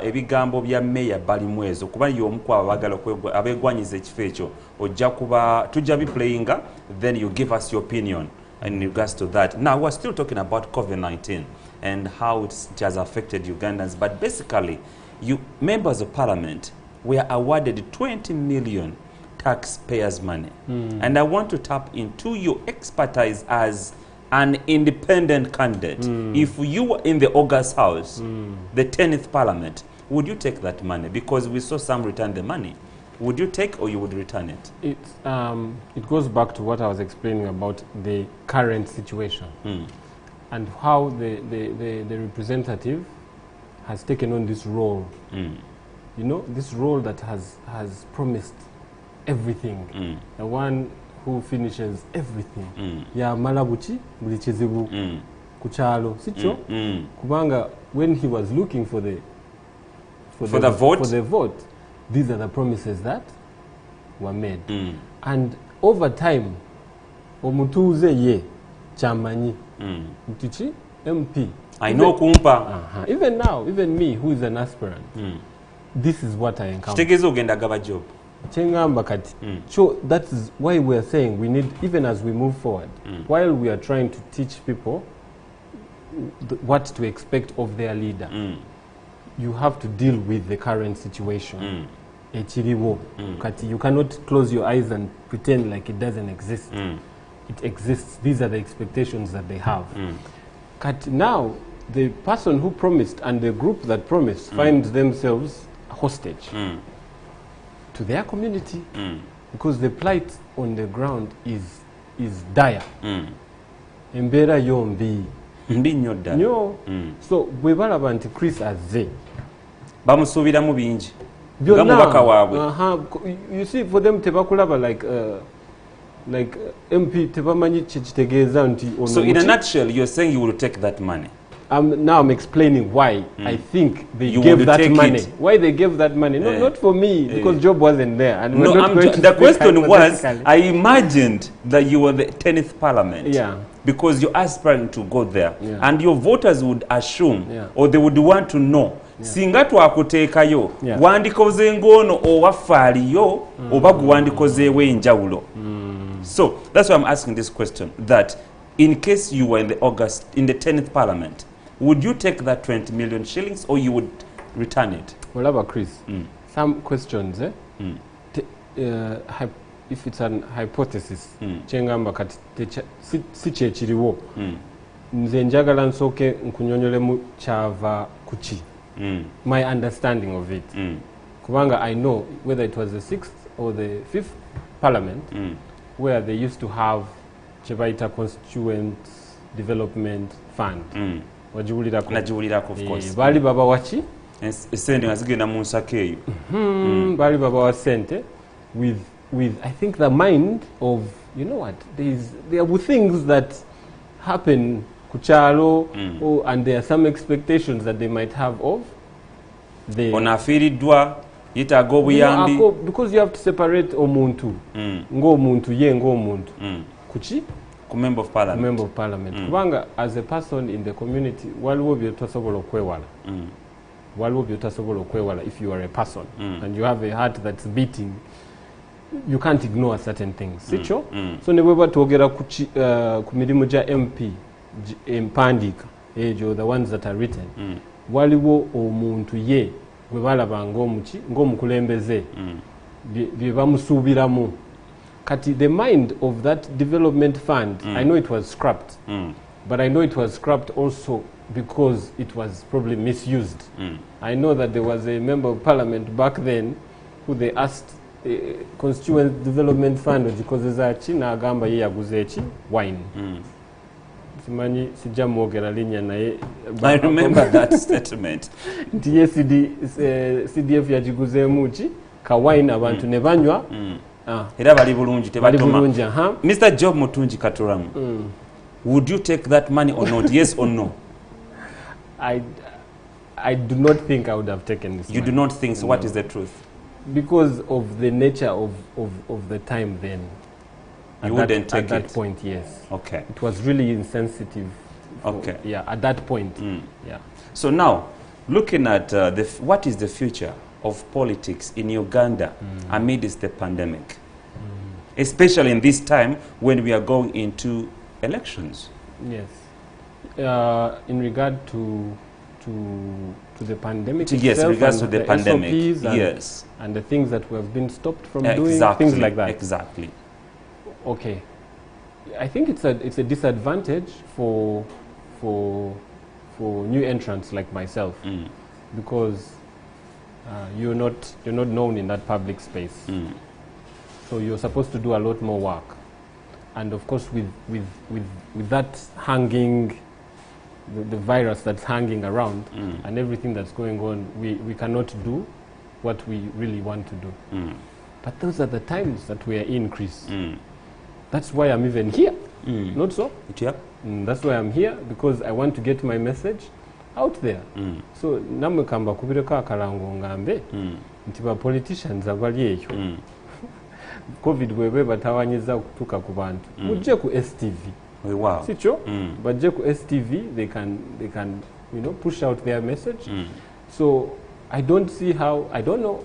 ebigambo bya Mayor Balimwezo kuba y'omu ku abagala abegwanyiza ekifo ekyo ojja kuba tujja bi playinga, then you give us your opinion in regards to that. Now we're still talking about COVID-19 and how it has affected Ugandans. But basically, you members of parliament were awarded 20 million taxpayers' money. And I want to tap into your expertise as an independent candidate. If you were in the August House, the 10th parliament, would you take that money? Because we saw some return the money. Would you take or you would return it? It goes back to what I was explaining about the current situation. And how the representative has taken on this role. You know, this role that has promised everything. The one who finishes everything. Ya malabuchi bulichezebu kuchalo sicho kubanga when he was looking for the vote, these are the promises that were made. And over time omutuze ye chamanyi Mtichi, MP. I know kumpa. Even now, even me, who is an aspirant, this is what I encounter. Job. So that is why we are saying we need, even as we move forward, while we are trying to teach people what to expect of their leader, you have to deal with the current situation. You cannot close your eyes and pretend like it doesn't exist. It exists. These are the expectations that they have. Now, the person who promised and the group that promised find themselves hostage to their community because the plight on the ground is dire. Embera yombi. Nyo. So we balaba nti Chris azze. Bamusubiramu bingi. You see, for them tebakulaba like MP tebamanyi chitegeza nti. So in a nutshell, you're saying you will take that money. Now I'm explaining why I think they gave that money. Why they gave that money? No, not for me, because Job wasn't there. And no, the question was, I imagined that you were the 10th parliament. Because you're aspiring to go there. And your voters would assume, or they would want to know, singa twakuteekayo wandikoze ng'ono owaffe aliyo oba gwe wandikozeewo enjawulo. So that's why I'm asking this question, that in case you were in the 10th Parliament, would you take that 20 million shillings or you would return it? Well, Chris, some questions, if it's an hypothesis, chengamba kati si kyekiriwo, nze njagala nsooke nkunyonyolemu kyava kuki. My understanding of it. Kubanga I know whether it was the 6th or the 5th Parliament, where they used to have Chebaita Constituent Development Fund. Najiwulirako, of course. Bali baba wachi? Sente nga zigenda mu nsako eyo. Bali baba wa sente with I think the mind of, you know what, there were things that happen kuchalo, and there are some expectations that they might have of the onafiiriddwa yitaaga obuyambi, because you have to separate omuntu ng'omuntu ye ng'omuntu kuki ku member of parliament, kubanga as a person in the community waliwo by'otasobola okwewala, waliwo by'otasobola okwewala. If you are a person and you have a heart that's beating, you can't ignore certain things. Sicho? So ne bweba twogera ku mirimu gya MP empandiika ejo, the ones that are written, waliwo omuntu ye gwe balaba ng'omukulembeze bye bamusuubiramu. Kati the mind of that development fund, I know it was scrapped, but I know it was scrapped also because it was probably misused. I know that there was a member of parliament back then who they asked constituent development fund ogikozesa ki, n'agamba ye yaguze eki wine. Simanyi sijja mwogera linnya naye I remember that statement. nti ye CDF yagiguzeemu ki ka wine abantu ne banywa. Era bali bulungi tebatoma. Mr. Job Mutungi Katuramu, would you take that money or not? Yes or no? I do not think I would have taken this. You do not think so? No. What is the truth? Because of the nature of the time then. You wouldn't take it? At that point, yes. Okay. It was really insensitive. Okay. Yeah, at that point. Yeah. So now, looking at what is the future of politics in Uganda amidst the pandemic, especially in this time when we are going into elections? Yes. In regard to the pandemic yes, in regards to the pandemic, SOPs yes, and the things that we have been stopped from doing, things like that. Exactly. Okay, I think it's a disadvantage for new entrants like myself, because you're not known in that public space, so you're supposed to do a lot more work, and of course with that hanging, the virus that's hanging around and everything that's going on, we cannot do what we really want to do. But those are the times that we are in, Chris. That's why I'm even here. Not so? Yeah. That's why I'm here, because I want to get my message out there. So namwe kamba kubireko akalango ngambe nti ba politicians abali ekyo covid bwebe batawanyiza kutuka ku bantu mujje ku STV. Wow. Sicho? Bajje ku STV, they can push out their message. So I don't see how, I don't know,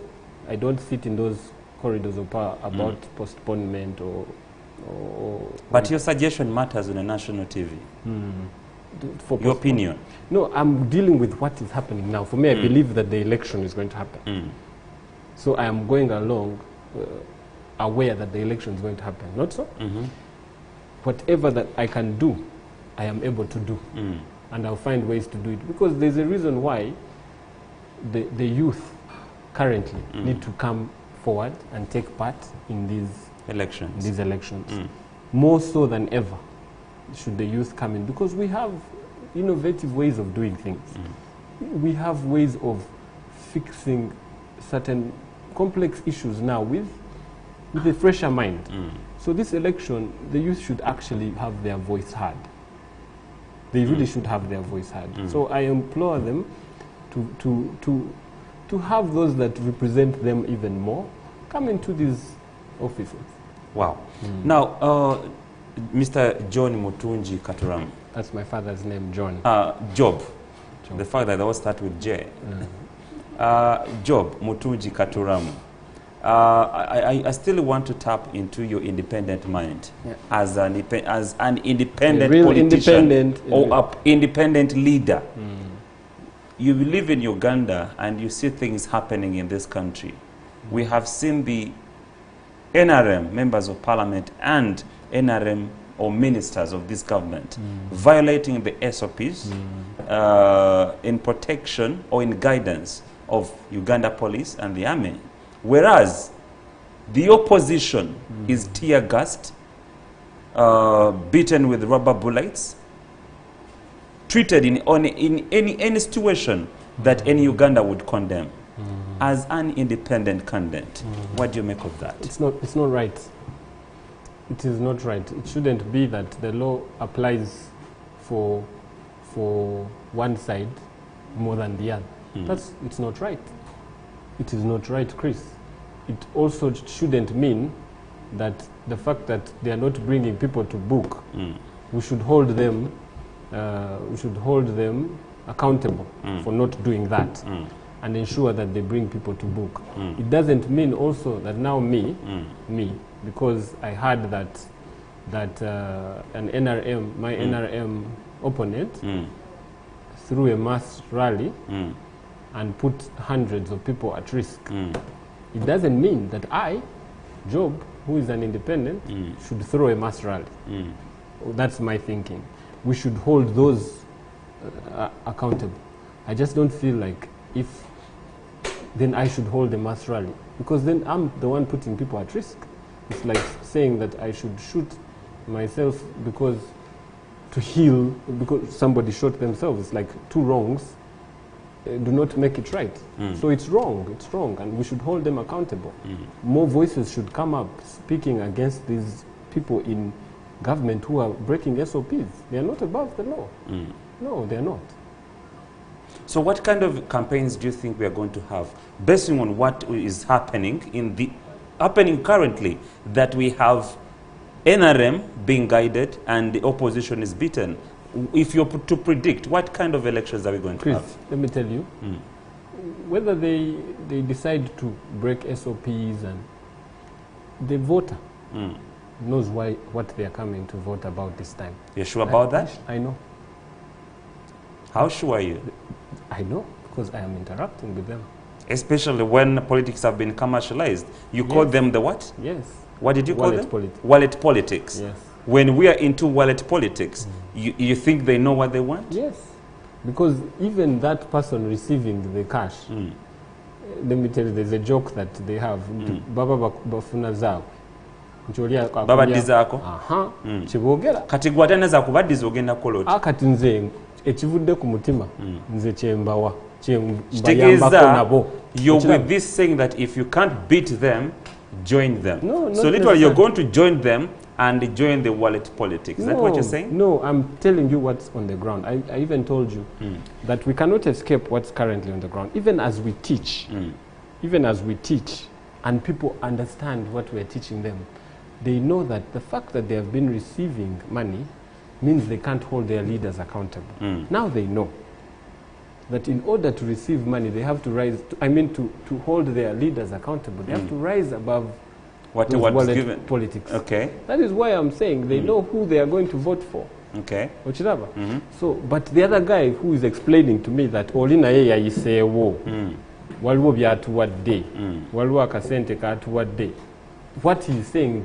I don't sit in those corridors of power about postponement or but your suggestion matters on a national TV. For your opinion? No, I'm dealing with what is happening now. For me, I believe that the election is going to happen. So I am going along aware that the election is going to happen. Not so? Whatever that I can do, I am able to do. And I'll find ways to do it. Because there's a reason why the youth currently need to come forward and take part in these elections. More so than ever should the youth come in, because we have innovative ways of doing things. We have ways of fixing certain complex issues now with a fresher mind. So this election, the youth should actually have their voice heard. They really should have their voice heard. So I implore them to have those that represent them even more come into these offices. Wow. Now, Mr. John Mutungi Katuramu. That's my father's name, John. Job. The fact that they all start with J. Job Mutungi Katuramu, I still want to tap into your independent mind as an independent politician or an independent leader. You live in Uganda and you see things happening in this country. We have seen the NRM, members of parliament, and NRM or ministers of this government violating the SOPs in protection or in guidance of Uganda police and the army. Whereas the opposition is tear-gassed, beaten with rubber bullets, treated in any situation that any Uganda would condemn as an independent candidate. What do you make of that? It's not right. It is not right. It shouldn't be that the law applies for one side more than the other. It's not right. It is not right, Chris. It also shouldn't mean that the fact that they are not bringing people to book, we should hold them accountable for not doing that and ensure that they bring people to book. It doesn't mean also that now me, because I heard that an NRM, my NRM opponent, threw a mass rally and put hundreds of people at risk. It doesn't mean that I, Job, who is an independent, should throw a mass rally. That's my thinking. We should hold those accountable. I just don't feel like if then I should hold a mass rally, because then I'm the one putting people at risk. It's like saying that I should shoot myself because to heal because somebody shot themselves. It's like two wrongs do not make it right. So it's wrong, and we should hold them accountable. More voices should come up speaking against these people in government who are breaking SOPs. They are not above the law. No, they are not. So what kind of campaigns do you think we are going to have, based on what is happening happening currently, that we have NRM being guided and the opposition is beaten? If you're to predict, what kind of elections are we going to have? Let me tell you, whether they decide to break SOPs, and the voter knows what they are coming to vote about this time. You're sure about that? I know. How sure are you? I know, because I am interacting with them. Especially when politics have been commercialized. You call them the what? Yes. What did you call Wallet them? politics. Wallet politics. Yes. When we are into wallet politics, you think they know what they want? Yes. Because even that person receiving the cash, let me tell you, there's a joke that they have. Baba bafuna zako. Baba dizako. Aha. Chibogera. Kati gwatana za kubadiza ogenda koloti. Akati nze ekivudde ku mutima nze kyembawa you're with this saying that if you can't beat them, join them. No, so literally you're going to join them and join the wallet politics. Is that what you're saying? No, I'm telling you what's on the ground. I even told you that we cannot escape what's currently on the ground. Even as we teach, and people understand what we're teaching them, they know that the fact that they have been receiving money means they can't hold their leaders accountable. Now they know that in order to receive money, they have to rise, to hold their leaders accountable, they have to rise above what given politics. Okay. That is why I'm saying they know who they are going to vote for. Okay. So, but the other guy who is explaining to me that Olina Yeya Yisewo, waliwo byatuwadde, waliwo akasente katuwadde. What he's saying,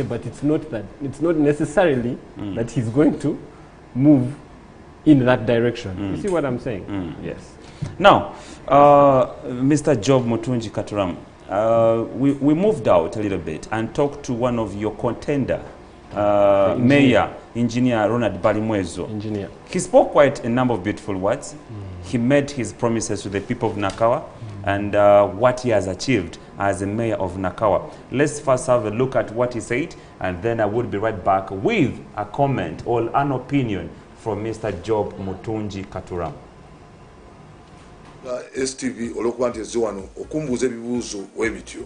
but it's not necessarily that he's going to move in that direction. You see what I'm saying? Yes. Now, Mr. Job Mutungi Katuramu, we moved out a little bit and talked to one of your contender, Mayor, Engineer Ronald Balimwezo. Engineer. He spoke quite a number of beautiful words. He made his promises to the people of Nakawa and what he has achieved as a mayor of Nakawa. Let's first have a look at what he said, and then I will be right back with a comment or an opinion from Mr. Job Mutungi Katuramu. STV olwokuba nti ezze wano okumbuuza ebibuuzo webityo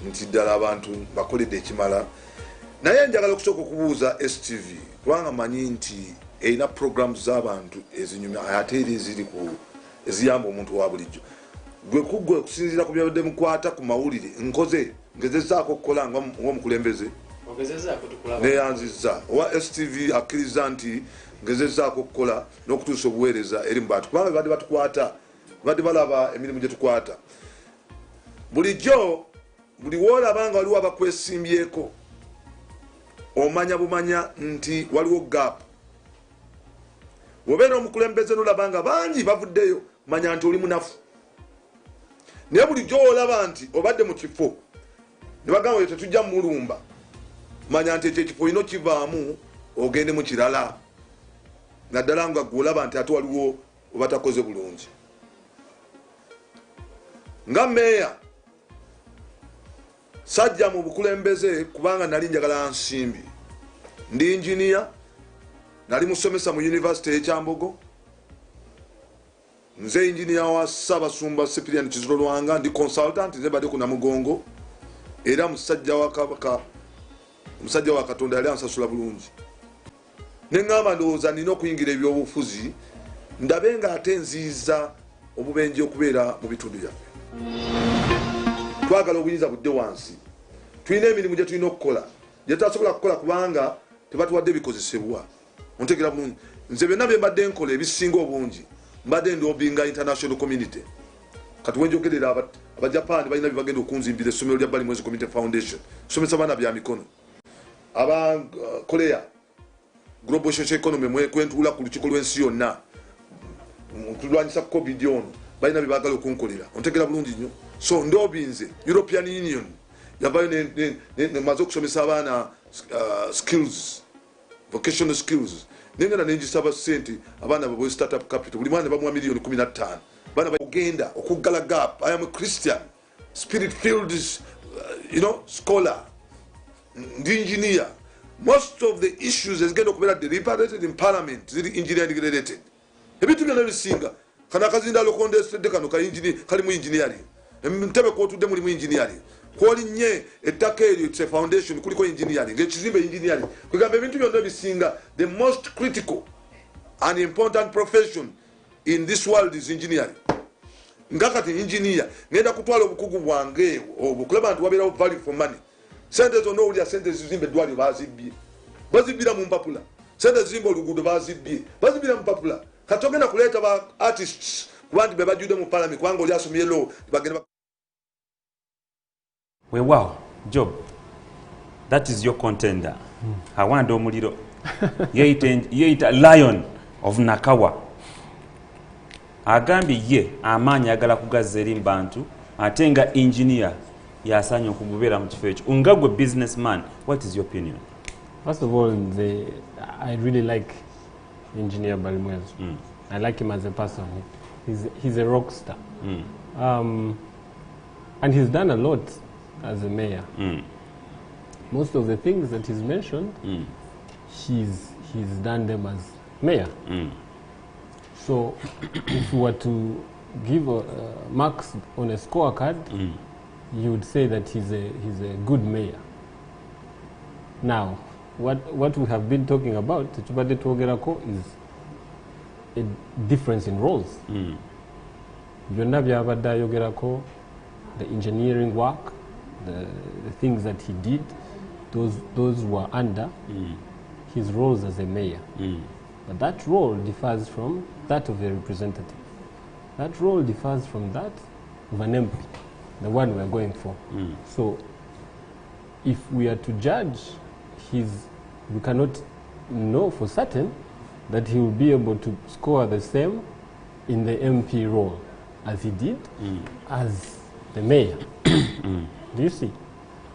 nti ddala abantu bakoledde ekimala, naye njagala okusooka okubuuza STV kubanga manyi nti erina programs z'abantu ezinyumya ate era eziyamba omuntu wa bulijjo. gwe kugwe kusinzira ku byabadde mukwata ku mawulire nkoze ngezezaako okukola ng'omukulembeze neyanziza owa STV akkiriza nti ngezezaako okukola n'okutuusa obuweereza eri mu bantu kubanga badde batukwata badde balaba emirimu gye tukwata bulijjo buli woolabanga waliwo abakwesimbyeko omanya bumanya nti waliwo gap wobeera omukulembeze nolabanga bangi bavuddeyo manya nti oli munafu naye bulijjo olaba nti obadde mu kifo ne bagamba yo tetujja mulumba manya nti ekyo ekifo ino kivaamu ogende mu kirala naddala nga gwolaba nti ate waliwo oba takoze bulungi nga meeya sajja mu bukulembeze kubanga nali njagala nsimbi ndi engineer nali musomesa mu university y'Ekyambogo nze engineer wa Ssaabasumba Cyprian Kizito Lwanga ndi consultant nze badde ku Namugongo era musajja wa Kabaka musajja wa Katonda yali ansasula bulungi neŋŋamba ndowooza nina okuyingira ebyobufuzi ndabe nga ate nziiza obubenje okubeera mu bitundu byaffe twagala obuyinza budde wansi tulina emirimu gye tulina okukola gye tutasobola kukola kubanga tebatuwadde bikozesebwa ontegera bulungi nze byonna bye mbadde nkola ebisinga obungi mbadde ndobinga international community kati wenjogerera abajapani balina bye bagenda okunzimbira essomero lya Bali Mwezi Community Foundation somesa baana bya mikono aba Korea global social economy kwentuula ku lukiiko lw'ensi yonna tulwanyisa covid ono balina bye bagala okunkolera ontegera bulungi nnyo so ndobinze European Union yavayo nemaze okusomesa abaana skills vocational skills nengenda nenjisaba sente abaana babwe startup capital buli mwana bamuwa milioni 15 bana bagenda okugala gap. I am a Christian spirit filled scholar the engineer. Most of the issues is going to be deliberated in parliament ziri engineering related ebitu byonna bisinga kana kazinda lokonde sede kano ka engineer kali mu engineering ntebe ko tudde muri mu engineering kwoli nye ettaka eryo it's a foundation kuliko engineering ekizimbe engineering kugamba ebintu byonna bisinga the most critical and important profession in this world is engineering. Ngakati engineer ngenda kutwala obukugu bwange obukulaba nti wabeerawo value for money. Sente zonna olya sente zizimbe eddwaliro bazibbira mu mpapula sente zizimbe oluguudo bazibbira mu mpapula kati ogenda kuleeta ba artists kuba nti be bajjudde mu parliament kubanga oli asomye law bagenda Wow, Job, that is your contender. Awanda omuliro. Yeita lion of Nakawa. Agambye ye amaanyi agala kugazza eri mbantu ate nga engineer yasaanye okubeera mu kifo ekyo. Nga gwe businessman, what is your opinion? First of all, I really like Engineer Balimwezu. I like him as a person. He's a rock star. And he's done a lot as a mayor. Most of the things that he's mentioned, he's done them as mayor. So if you were to give marks on a scorecard, you would say that he's a good mayor. Now, what we have been talking about is a difference in roles. The engineering work, the things that he did, those were under his roles as a mayor. But that role differs from that of a representative. That role differs from that of an MP, the one we are going for. So if we are to judge we cannot know for certain that he will be able to score the same in the MP role as he did as the mayor. Do you see?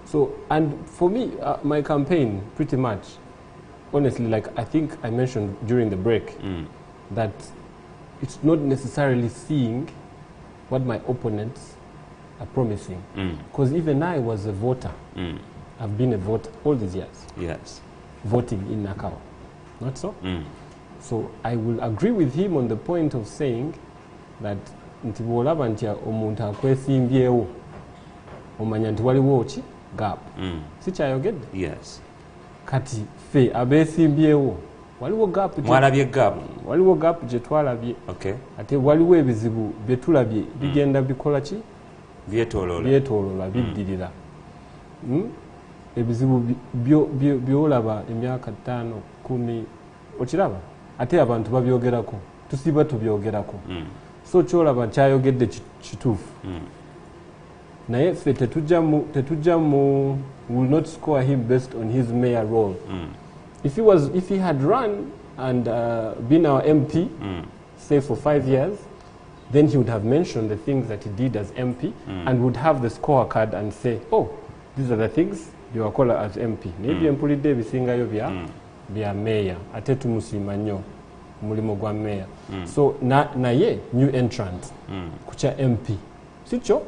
So, and for me, my campaign pretty much, honestly, like I think I mentioned during the break, that it's not necessarily seeing what my opponents are promising. Because even I was a voter. I've been a voter all these years. Yes. Voting in Nakawa. Not so? So I will agree with him on the point of saying that nti bwolaba nti omuntu akwesimbyewo omanya nti waliwo ki gap. Sikyayogedde? Yes. Kati fe abeesimbyewo waliwo gap mwalabye gap waliwo gap gye twalabye okay ate waliwo ebizibu bye tulabye bigenda bikola ki byetooloola biddirira ebizibu byolaba emyaka 5-10 okiraba ate abantu babyogerako tusiba tubyogerako so kyolaba nkyayogedde kituufu naye ffe tetujja mu will not score him based on his mayor role if he had run and been our MP say for 5 years then he would have mentioned the things that he did as MP and would have the scorecard and say oh these are the things byewakola as MP naye byempulidde ebisingayo bya mayor ate tumusiima nnyo mulimu gwa mayor so naye new entrant kukya MP sikyo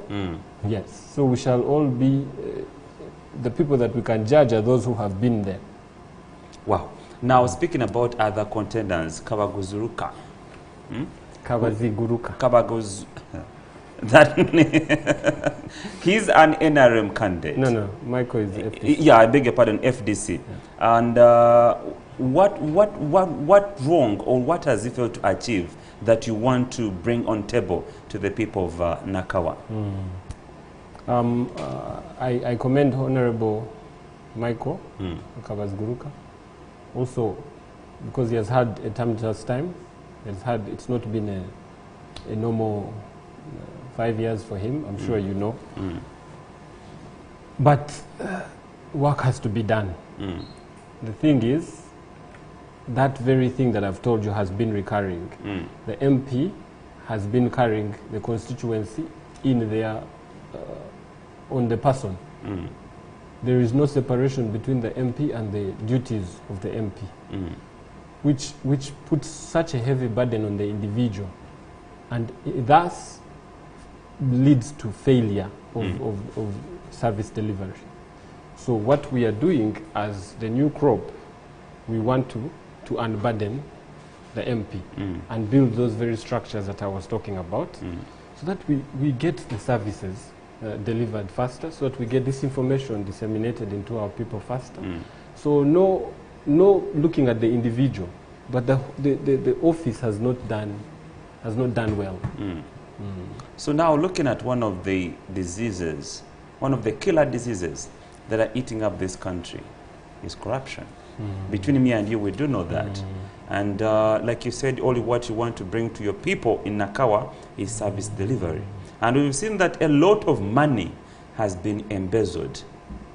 yes so we shall all be the people that we can judge are those who have been there. Wow. Now speaking about other contenders, Kabaguzuruka. Kabaziguruka. That he's an NRM candidate. No, Michael is FDC. Yeah, I beg your pardon, FDC. Yeah. And what wrong or what has he failed to achieve that you want to bring on table to the people of Nakawa? I commend Honorable Michael Kabaziguruka. Also, because he has had a tumultuous time, it's not been a normal 5 years for him, I'm sure you know. But work has to be done. The thing is, that very thing that I've told you has been recurring. The MP has been carrying the constituency in their, on the person. There is no separation between the MP and the duties of the MP, which puts such a heavy burden on the individual, and thus leads to failure of service delivery. So what we are doing as the new crop, we want to unburden the MP and build those very structures that I was talking about, so that we get the services delivered faster, so that we get this information disseminated into our people faster. So no looking at the individual, but the office has not done well. So now looking at one of the diseases, one of the killer diseases that are eating up this country is corruption. Between me and you, we do know that. And like you said, only what you want to bring to your people in Nakawa is service delivery. And we've seen that a lot of money has been embezzled.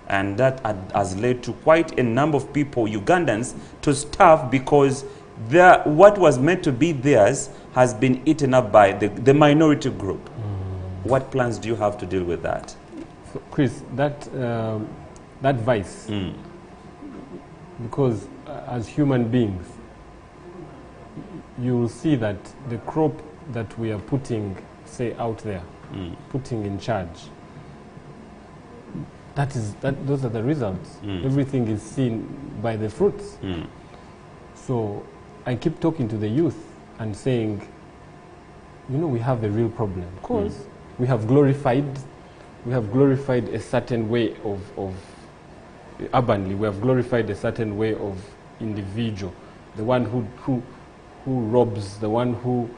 And that has led to quite a number of people, Ugandans, to starve because what was meant to be theirs has been eaten up by the minority group. What plans do you have to deal with that? So, Chris, that vice, because as human beings, you will see that the crop that we are putting, say, out there, putting in charge, those are the results. Everything is seen by the fruits. So I keep talking to the youth and saying, you know, we have a real problem because we have glorified a certain way of urbanly, we have glorified a certain way of individual, the one who robs, the one who,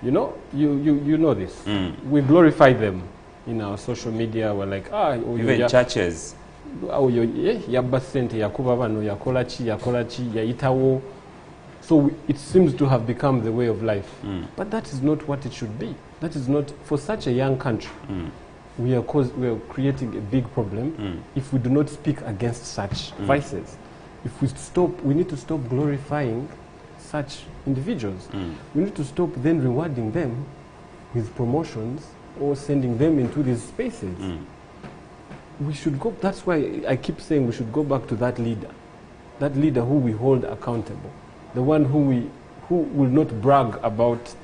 you know, you know this. We glorify them in our social media. We're like, even churches. So it seems to have become the way of life. But that is not what it should be. That is not, for such a young country, we are creating a big problem if we do not speak against such vices. If we need to stop glorifying such individuals. We need to stop then rewarding them with promotions or sending them into these spaces. We should go, that's why I keep saying we should go back to that leader who we hold accountable, the one who will not brag about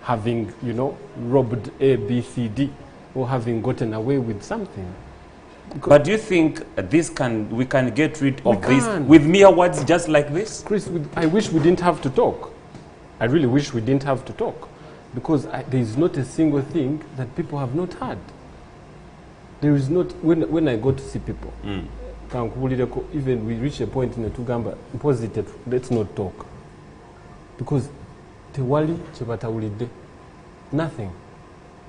having, you know, robbed A, B, C, D, or having gotten away with something. But do you think we can get rid of this with mere words just like this? Chris, I wish we didn't have to talk. I really wish we didn't have to talk, because there is not a single thing that people have not had. There is not, when I go to see people, even we reach a point in the Tugamba, positive, let's not talk. because tewali chebatawulidde, nothing.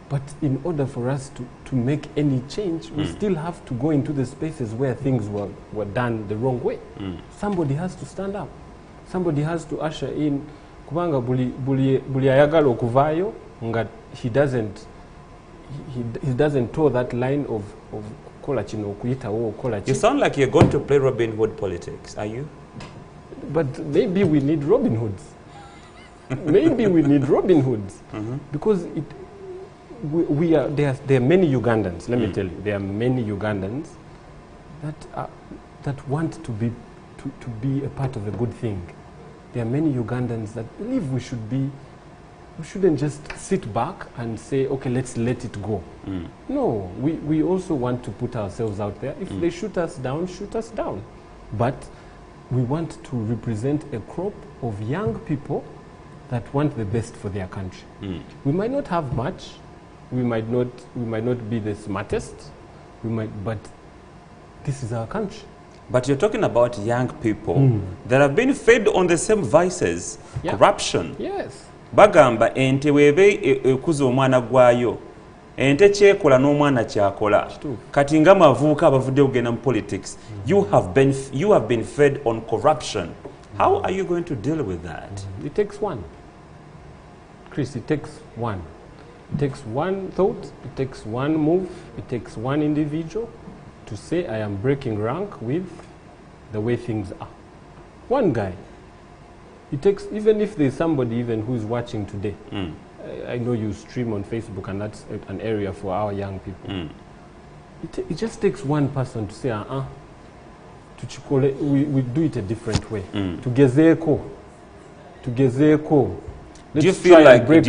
But in order for us to make any change, we still have to go into the spaces where things were done the wrong way. Somebody has to stand up. Somebody has to usher in. Kubanga buli ayagala okuvayo nga he doesn't toe that line of kola kino okuyitawo kola ki. You sound like you're going to play Robin Hood politics, are you? But maybe we need Robin Hoods. Maybe we need Robin Hoods because there are many Ugandans. Let me tell you, there are many Ugandans that want to be a part of a good thing. There are many Ugandans that believe we shouldn't just sit back and say, okay, let's let it go. No, we also want to put ourselves out there. If they shoot us down, shoot us down. But we want to represent a crop of young people that want the best for their country. We might not have much. We might not be the smartest. But this is our country. But you're talking about young people that have been fed on the same vices, corruption. Yes. Bagamba ente webe ekuza omwana gwayo. Ente kyekola n'omwana kyakola. Kati nga mavuuka abavudde kugenda mu politics. You have been fed on corruption. How are you going to deal with that? It takes one. Chris, it takes one. It takes one thought, it takes one move, it takes one individual to say, I am breaking rank with the way things are. One guy. It takes, even if there's somebody even who's watching today, I know you stream on Facebook and that's an area for our young people. It just takes one person to say, we do it a different way. Tugezeko. Do you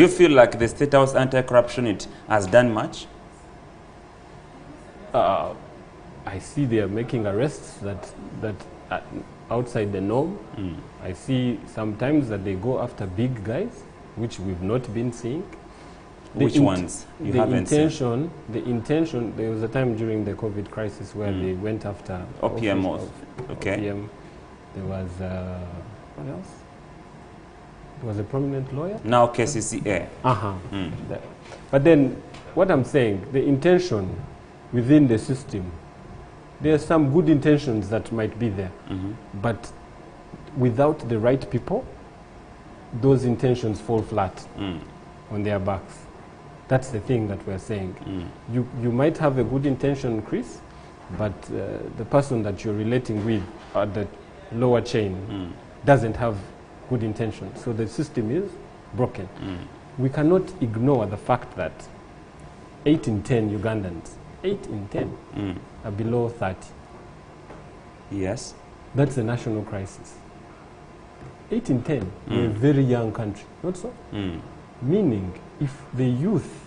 feel like the State House Anti-Corruption Unit has done much? I see they are making arrests that outside the norm. I see sometimes that they go after big guys, which we've not been seeing. Which ones you haven't seen? The intention, there was a time during the COVID crisis where they went after OPM. Okay. OPM. There was, what else? There was a prominent lawyer. Now KCCA. But then, what I'm saying, the intention within the system, there are some good intentions that might be there. But without the right people, those intentions fall flat on their backs. That's the thing that we're saying. You might have a good intention, Chris, but the person that you're relating with at the lower chain doesn't have good intention. So the system is broken. We cannot ignore the fact that 8 in 10 Ugandans, 8 in 10 are below 30. Yes. That's a national crisis. 8 in 10, we're a very young country, not so? Meaning, if the youth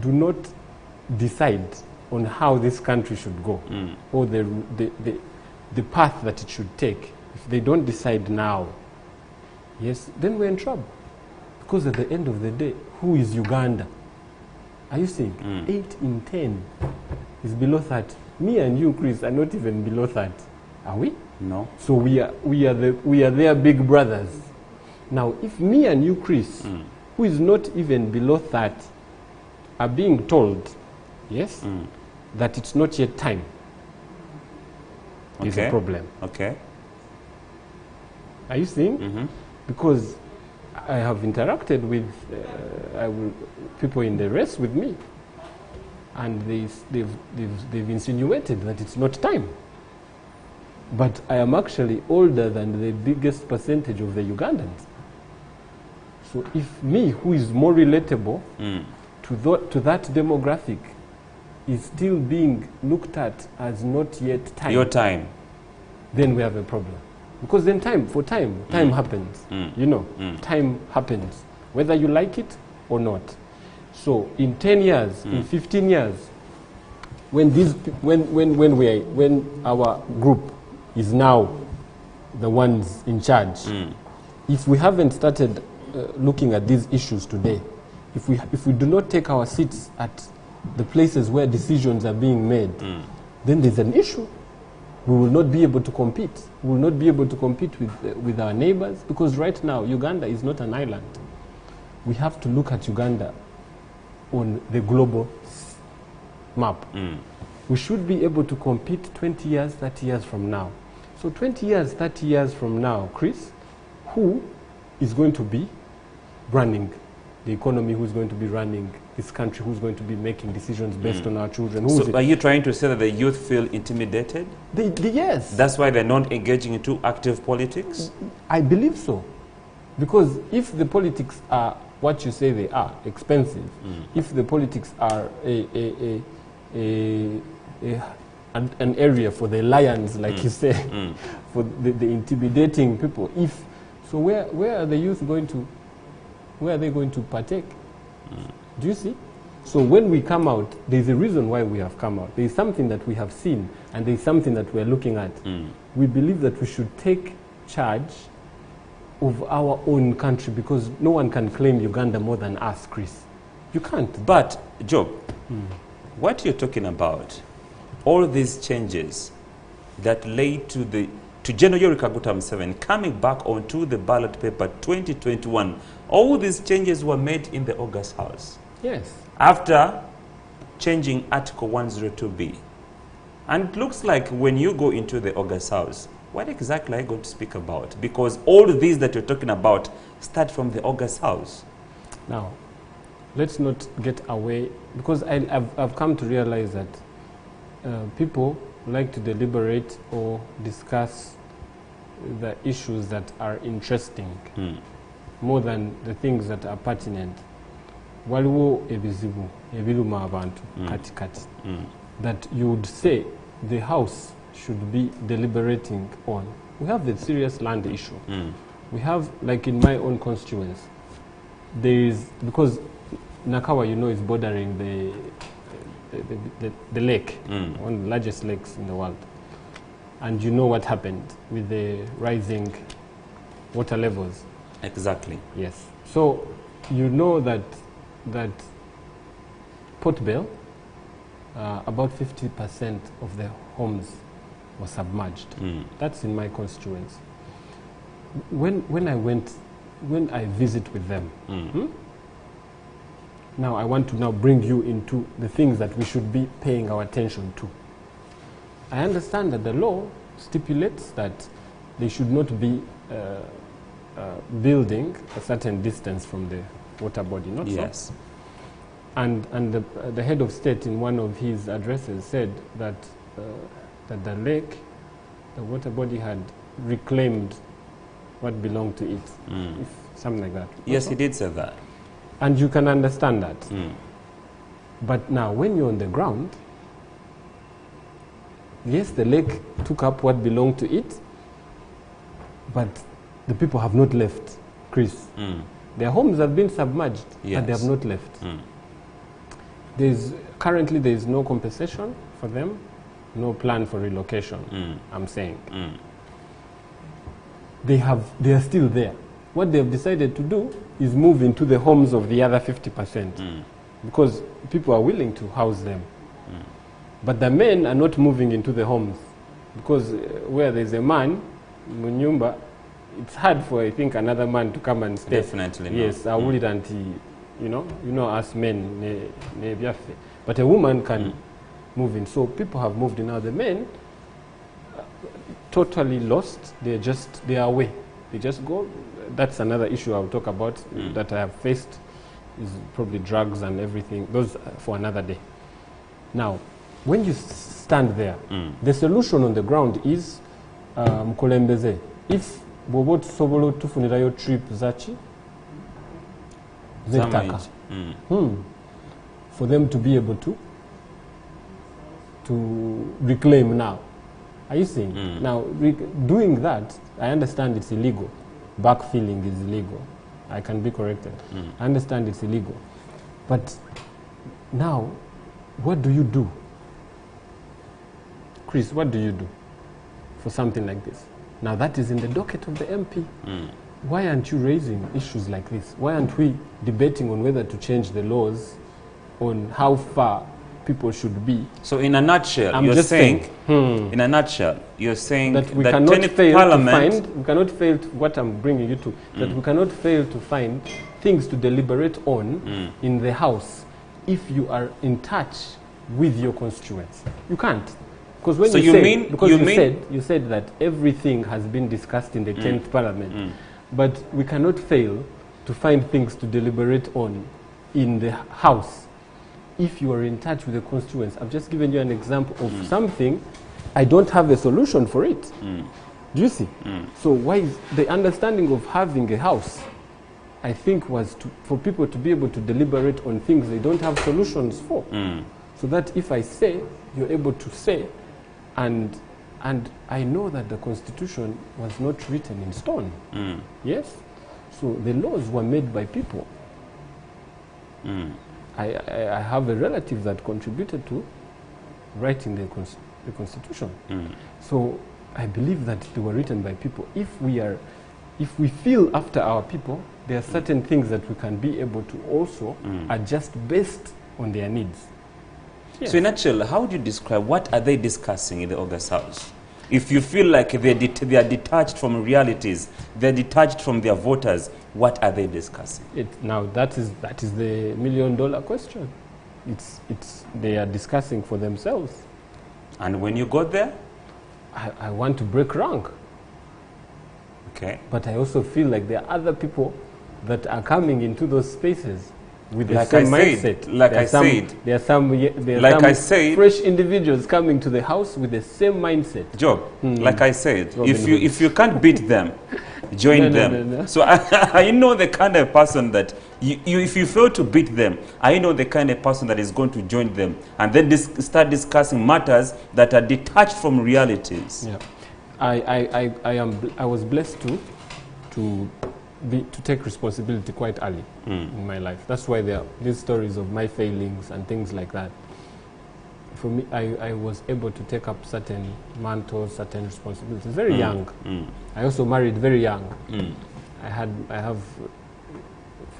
do not decide on how this country should go, or the path that it should take, if they don't decide now, yes, then we're in trouble. Because at the end of the day, who is Uganda? Are you seeing? 8 in 10 is below 30. Me and you, Chris, are not even below 30. Are we? No. So we are their big brothers. Now, if me and you, Chris, who is not even below 30, are being told, yes, that it's not yet time, is a problem. Okay. Are you seeing? Because I have interacted with people in the race with me, and they've insinuated that it's not time. But I am actually older than the biggest percentage of the Ugandans. So if me, who is more relatable to that demographic, is still being looked at as not yet time, your time, then we have a problem. Because then time happens. You know, time happens, whether you like it or not. So in 10 years, in 15 years, when our group is now the ones in charge, if we haven't started looking at these issues today, if we do not take our seats at the places where decisions are being made, then there's an issue. we will not be able to compete. We will not be able to compete with our neighbors, because right now Uganda is not an island. We have to look at Uganda on the global map. We should be able to compete 20 years, 30 years from now. So 20 years, 30 years from now, Chris, who is going to be running the economy, who's going to be running this country, who's going to be making decisions based on our children? So are you trying to say that the youth feel intimidated? Yes. That's why they're not engaging into active politics? I believe so. Because if the politics are what you say they are, expensive, if the politics are an area for the lions, like you say, for the intimidating people, so where are the youth going to, where are they going to partake? Do you see? So when we come out, there's a reason why we have come out. There's something that we have seen, and there's something that we're looking at. We believe that we should take charge of our own country, because no one can claim Uganda more than us, Chris. You can't. But, Job, what you're talking about, all these changes that led to General Yoweri Kaguta Museveni coming back onto the ballot paper 2021, all these changes were made in the August House. Yes. After changing Article 102B. And it looks like when you go into the August House, what exactly are you going to speak about? Because all these that you're talking about start from the August House. Now, let's not get away, because I've come to realize that people like to deliberate or discuss the issues that are interesting more than the things that are pertinent. Waliwo ebizibu ebiluma abantu kati kati that you would say the House should be deliberating on. We have the serious land issue. We have, like in my own constituency, there is, because Nakawa, you know, is bordering the lake, one of the largest lakes in the world. And you know what happened with the rising water levels. Exactly. Yes. So you know that Port Bell, about 50% of the homes were submerged. That's in my constituency. When I visit with them, now I want to now bring you into the things that we should be paying our attention to. I understand that the law stipulates that they should not be building a certain distance from the water body, not yes. so? And the head of state in one of his addresses said that the lake, the water body had reclaimed what belonged to it, something like that. Yes, he did say that. And you can understand that. But now, when you're on the ground, yes, the lake took up what belonged to it, but the people have not left, Chris. Their homes have been submerged, and they have not left. Currently, there is no compensation for them, no plan for relocation, I'm saying. They are still there. What they have decided to do is move into the homes of the other 50%, because people are willing to house them. But the men are not moving into the homes, because where there's a man, Munyumba, it's hard for, I think, another man to come and stay. Definitely yes, not. You know, us men, but a woman can move in. So people have moved in. Now the men, totally lost. They are away. They just go. That's another issue I'll talk about that I have faced, is probably drugs and everything. Those for another day. Now, when you stand there, the solution on the ground is Mkulembeze. If Bobot Sobolo tufunirayo trip zachi, zetaka, for them to be able to reclaim now. Are you seeing? Now, doing that, I understand it's illegal. Backfilling is illegal. I can be corrected. I understand it's illegal. But now, what do you do? Chris, what do you do for something like this? Now, that is in the docket of the MP. Why aren't you raising issues like this? Why aren't we debating on whether to change the laws on how far people should be. So in a nutshell, I'm you're just saying, in a nutshell, you're saying that we that cannot 10th fail Parliament, to find, we cannot fail to, what I'm bringing you to, that we cannot fail to find things to deliberate on in the House if you are in touch with your constituents. You can't. Because when So you, you say, mean- because you you, mean- said that everything has been discussed in the 10th Parliament, but we cannot fail to find things to deliberate on in the House if you are in touch with the constituents. I've just given you an example of something. I don't have a solution for it. Do you see? So why is the understanding of having a house, I think, was for people to be able to deliberate on things they don't have solutions for. So that if I say, you're able to say, and I know that the Constitution was not written in stone. Yes? So the laws were made by people. I have a relative that contributed to writing the Constitution. So I believe that they were written by people. If we feel after our people, there are certain things that we can be able to also adjust based on their needs. Yes. So in a nutshell, how would you describe, what are they discussing in the August House? If you feel like they are detached from realities, they're detached from their voters, what are they discussing? Now that is the $1 million question. They are discussing for themselves. And when you got there? I want to break rank. Okay. But I also feel like there are other people that are coming into those spaces with the Like same I said, mindset. like I said. There are Like some I said. fresh individuals coming to the House with the same mindset. Job, like I said, Robin Hood. if you can't beat them, join No, them. no. So I know the kind of person that, if you fail to beat them, I know the kind of person that is going to join them and then start discussing matters that are detached from realities. Yeah. I was blessed to take responsibility quite early in my life. That's why there are these stories of my failings and things like that. For me, I was able to take up certain mantles, certain responsibilities very young. I also married very young. I have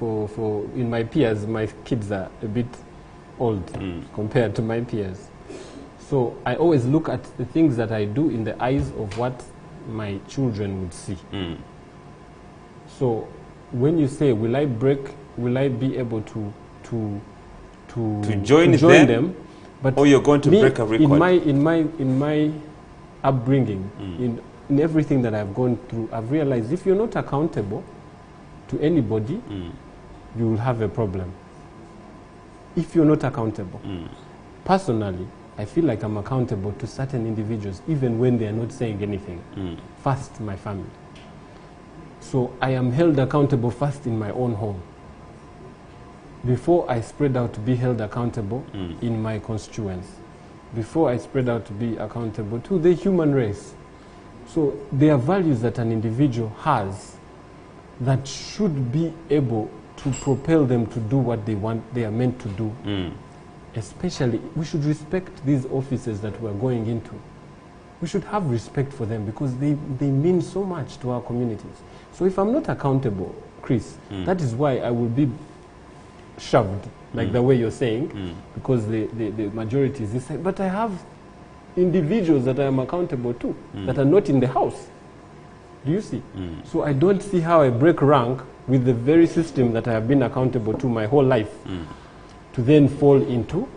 in my peers, my kids are a bit old compared to my peers. So I always look at the things that I do in the eyes of what my children would see. So when you say, will I be able to join them? But or you're going to break a record? In my upbringing, in everything that I've gone through, I've realized if you're not accountable to anybody, you will have a problem. If you're not accountable. Personally, I feel like I'm accountable to certain individuals, even when they are not saying anything. First, my family. So I am held accountable first in my own home, before I spread out to be held accountable in my constituents, before I spread out to be accountable to the human race. So there are values that an individual has that should be able to propel them to do what they are meant to do. Especially, we should respect these offices that we're going into. We should have respect for them because they mean so much to our communities. So if I'm not accountable, Chris, that is why I will be shoved, like the way you're saying, because the majority is this side. But I have individuals that I am accountable to that are not in the House. Do you see? So I don't see how I break rank with the very system that I have been accountable to my whole life to then fall into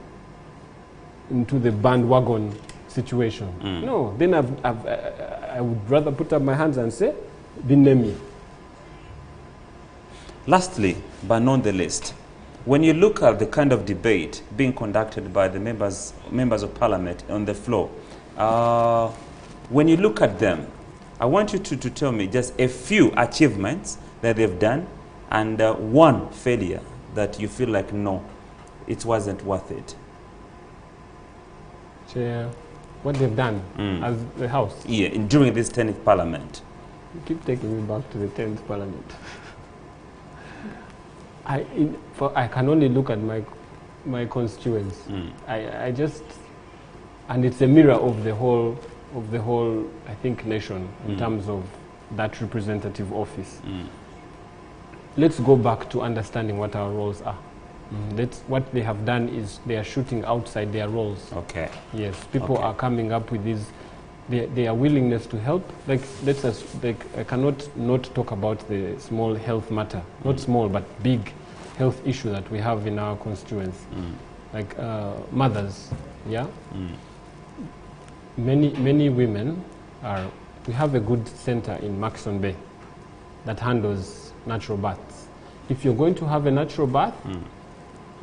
the bandwagon situation. No, then I would rather put up my hands and say, name me. Lastly, but not the least, when you look at the kind of debate being conducted by the members of Parliament on the floor, when you look at them, I want you to tell me just a few achievements that they've done and one failure that you feel like, no, it wasn't worth it. Chair, what they've done as the House? Yeah, during this 10th Parliament. You keep taking me back to the 10th Parliament. I can only look at my constituents. I just, and it's a mirror of the whole I think nation in terms of that representative office. Let's go back to understanding what our roles are. That's what they have done is they are shooting outside their roles. Okay. Yes, people Okay. are coming up with this, their willingness to help. Like, I cannot not talk about the small health matter, not small but big health issue that we have in our constituency. Like mothers, yeah. Many women are. We have a good center in Maxon Bay that handles natural baths. If you're going to have a natural bath,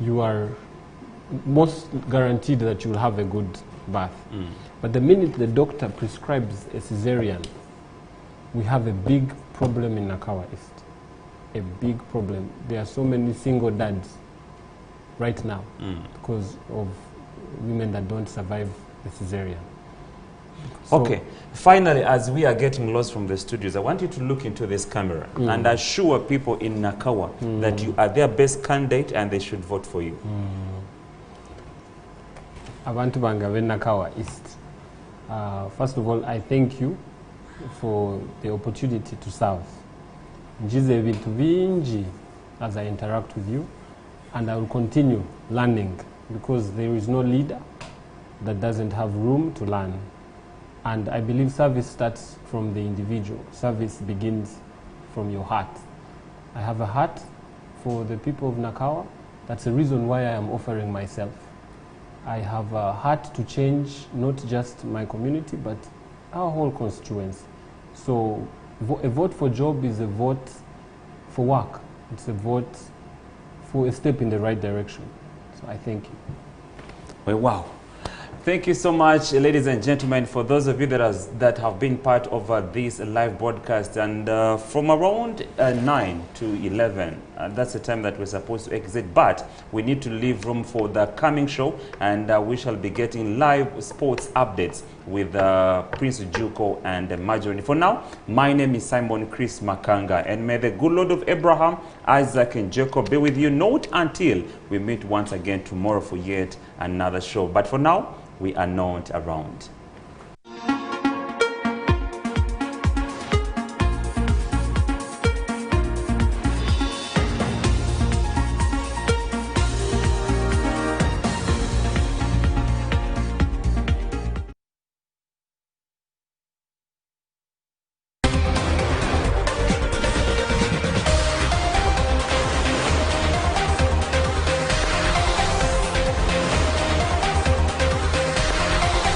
you are most guaranteed that you will have a good bath. But the minute the doctor prescribes a cesarean, we have a big problem in Nakawa East. A big problem. There are so many single dads right now because of women that don't survive the cesarean. So Okay. Finally, as we are getting lost from the studios, I want you to look into this camera and assure people in Nakawa that you are their best candidate and they should vote for you. Abantu banga be Nakawa East. First of all, I thank you for the opportunity to serve. Njize ebintu bingi as I interact with you, and I will continue learning because there is no leader that doesn't have room to learn. And I believe service starts from the individual. Service begins from your heart. I have a heart for the people of Nakawa. That's the reason why I am offering myself. I have a heart to change not just my community, but our whole constituency. So a vote for job is a vote for work. It's a vote for a step in the right direction. So I thank you. Well, wow. Thank you so much, ladies and gentlemen, for those of you that have been part of this live broadcast. And from around 9 to 11, that's the time that we're supposed to exit. But we need to leave room for the coming show, and we shall be getting live sports updates with Prince Juko and Marjorie. For now, my name is Simon Chris Makanga, and may the good Lord of Abraham, Isaac, and Jacob be with you, not until we meet once again tomorrow for yet another show. But for now, we are not around.